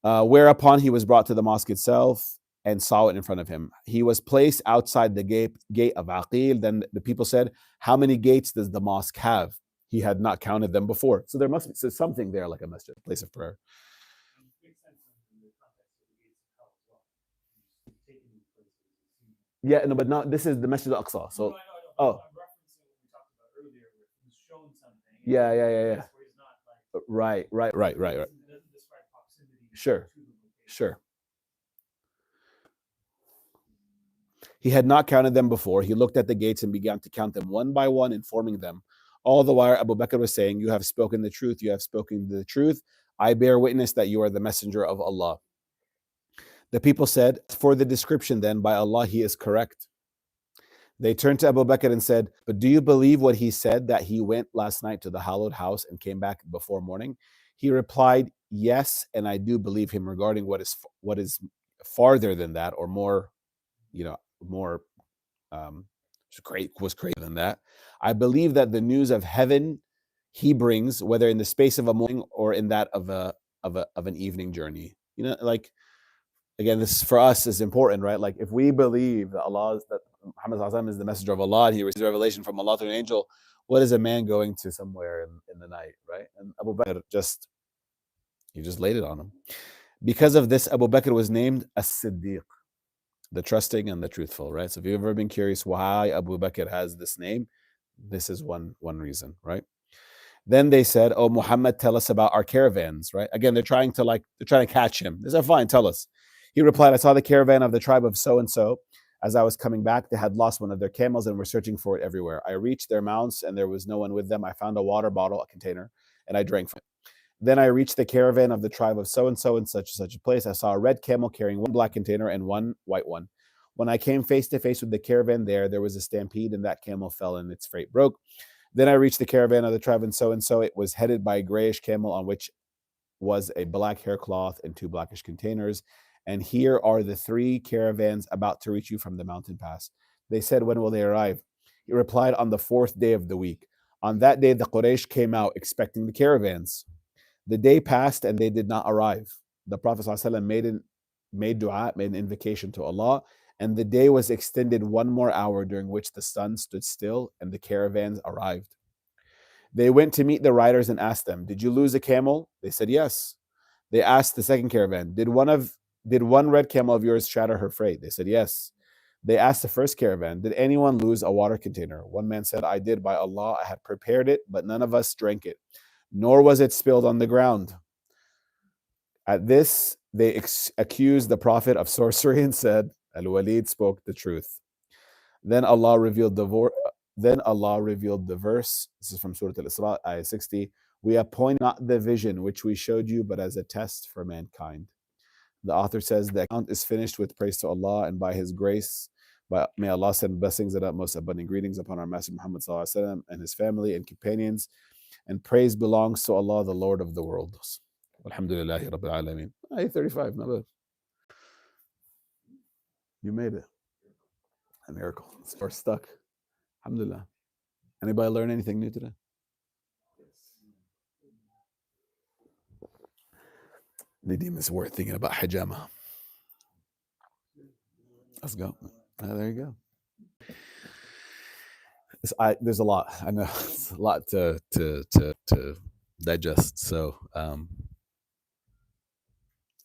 Whereupon he was brought to the mosque itself and saw it in front of him. He was placed outside the gate of Aqil. Then the people said, how many gates does the mosque have? He had not counted them before. So there must be something there, like a masjid, place of prayer. Yeah, no, but not, this is the Masjid al-Aqsa. So, No, I know. oh. I'm referencing what we talked about earlier, where he was shown something. Yeah. Where he's not like, Right. it doesn't describe proximity. Sure. To the location. Sure. He had not counted them before. He looked at the gates and began to count them one by one, informing them. All the while, Abu Bakr was saying, you have spoken the truth. You have spoken the truth. I bear witness that you are the messenger of Allah. The people said, for the description then, by Allah, he is correct. They turned to Abu Bakr and said, but do you believe what he said, that he went last night to the hallowed house and came back before morning? He replied, yes, and I do believe him regarding what is farther than that, or more, more was greater than that. I believe that the news of heaven he brings, whether in the space of a morning or in that of an evening journey. Like, again, this for us is important, right? Like, if we believe that that Muhammad ﷺ is the messenger of Allah, and he receives revelation from Allah through an angel, what is a man going to somewhere in the night, right? And Abu Bakr just laid it on him. Because of this, Abu Bakr was named As-Siddiq, the trusting and the truthful, right? So if you've ever been curious why Abu Bakr has this name, this is one reason, right? Then they said, oh, Muhammad, tell us about our caravans, right? Again, they're trying to catch him. They said, fine, tell us. He replied, I saw the caravan of the tribe of so-and-so. As I was coming back, they had lost one of their camels and were searching for it everywhere. I reached their mounts and there was no one with them. I found a water bottle, a container, and I drank from it. Then I reached the caravan of the tribe of so-and-so in such and such a place. I saw a red camel carrying one black container and one white one. When I came face to face with the caravan there was a stampede and that camel fell and its freight broke. Then I reached the caravan of the tribe and so-and-so. It was headed by a grayish camel on which was a black hair cloth and two blackish containers. And here are the three caravans about to reach you from the mountain pass. They said, when will they arrive? He replied, on the 4th day of the week. On that day, the Quraysh came out expecting the caravans. The day passed and they did not arrive. The Prophet ﷺ made dua, made an invocation to Allah, and the day was extended one more hour, during which the sun stood still and the caravans arrived. They went to meet the riders and asked them, did you lose a camel? They said, yes. They asked the second caravan, did one red camel of yours shatter her freight? They said, yes. They asked the first caravan, did anyone lose a water container? One man said, I did. By Allah, I had prepared it, but none of us drank it, nor was it spilled on the ground. At this, they accused the Prophet of sorcery and said, Al-Walid spoke the truth. Then Allah revealed the verse. This is from Surah Al-Isra, ayah 60. We appoint not the vision which we showed you, but as a test for mankind. The author says the account is finished with praise to Allah, and by His grace, may Allah send blessings and utmost abundant greetings upon our Master Muhammad ﷺ and his family and companions. And praise belongs to Allah, the Lord of the worlds. Alhamdulillahi Rabbil Alameen. Ayah 35, not bad. You made it. A miracle. We're stuck. Alhamdulillah. Anybody learn anything new today? Nadim is worth thinking about hijama. Let's go. There you go. There's a lot. I know it's a lot to digest. So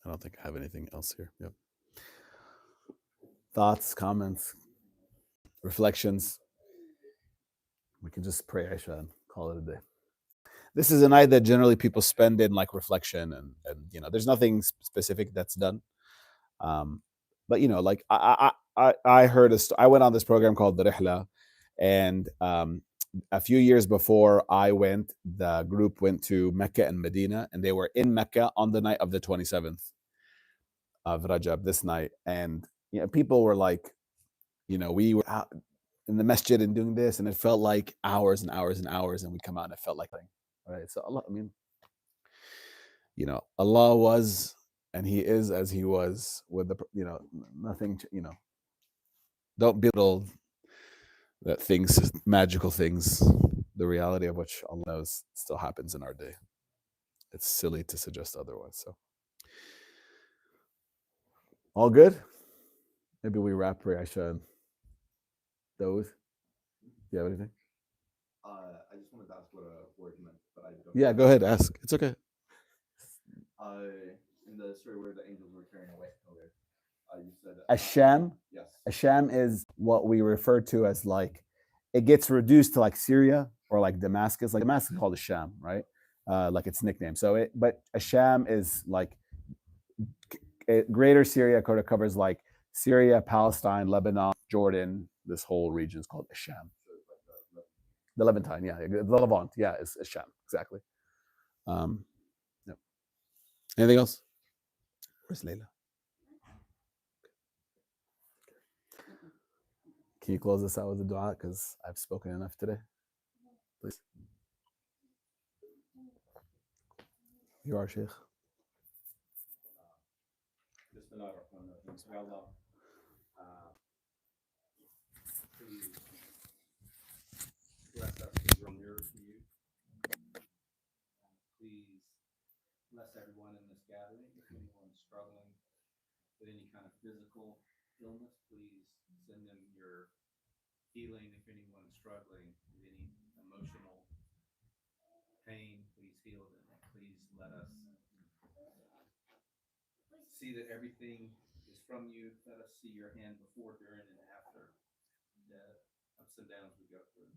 don't think I have anything else here. Yep. Thoughts, comments, reflections. We can just pray Isha and call it a day. This is a night that generally people spend in like reflection and there's nothing specific that's done. But like I heard I went on this program called the Rihla, and a few years before I went, the group went to Mecca and Medina, and they were in Mecca on the night of the 27th of Rajab, this night, and people were like, we were out in the masjid and doing this, and it felt like hours and hours and hours, and we come out and it felt like, right? So Allah, Allah was and He is as He was with the, nothing, don't belittle that things, magical things, the reality of which Allah knows still happens in our day. It's silly to suggest otherwise. So, all good? Maybe we wrap for Aisha and Dawood. Do you have anything? I just wanted to ask what a word meant, but I don't. Yeah, go ahead, ask. It's okay. In the story where the angels were carrying away, you said Asham. Yes. Asham is what we refer to as like, it gets reduced to like Syria or like Damascus. Like Damascus is called Asham, right? Like its nickname. But Asham is like greater Syria, covers like Syria, Palestine, Lebanon, Jordan. This whole region is called Asham. The Levantine, yeah, the Levant, yeah, is Asham, exactly. Yep. Anything else? Where's Layla? Can you close this out with a dua? Because I've spoken enough today. Please. You are, Sheikh. Please bless us to draw nearer to you. Please bless everyone in this gathering. If anyone's struggling with any kind of physical illness, please send them your healing. If anyone's struggling with any emotional pain, please heal them. Please let us see that everything is from you. Let us see your hand before, during, and after the ups and downs we go through.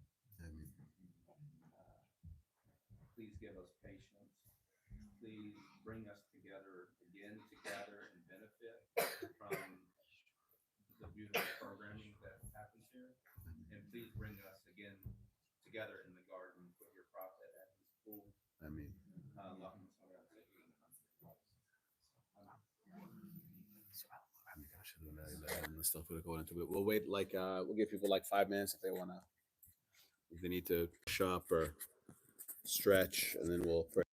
Please give us patience. Please bring us together again to gather and benefit from the beautiful programming that happens here. And please bring us again together in the garden with your prophet at his pool. Ameen. We'll wait we'll give people like 5 minutes if they need to shop or stretch, and then we'll pray.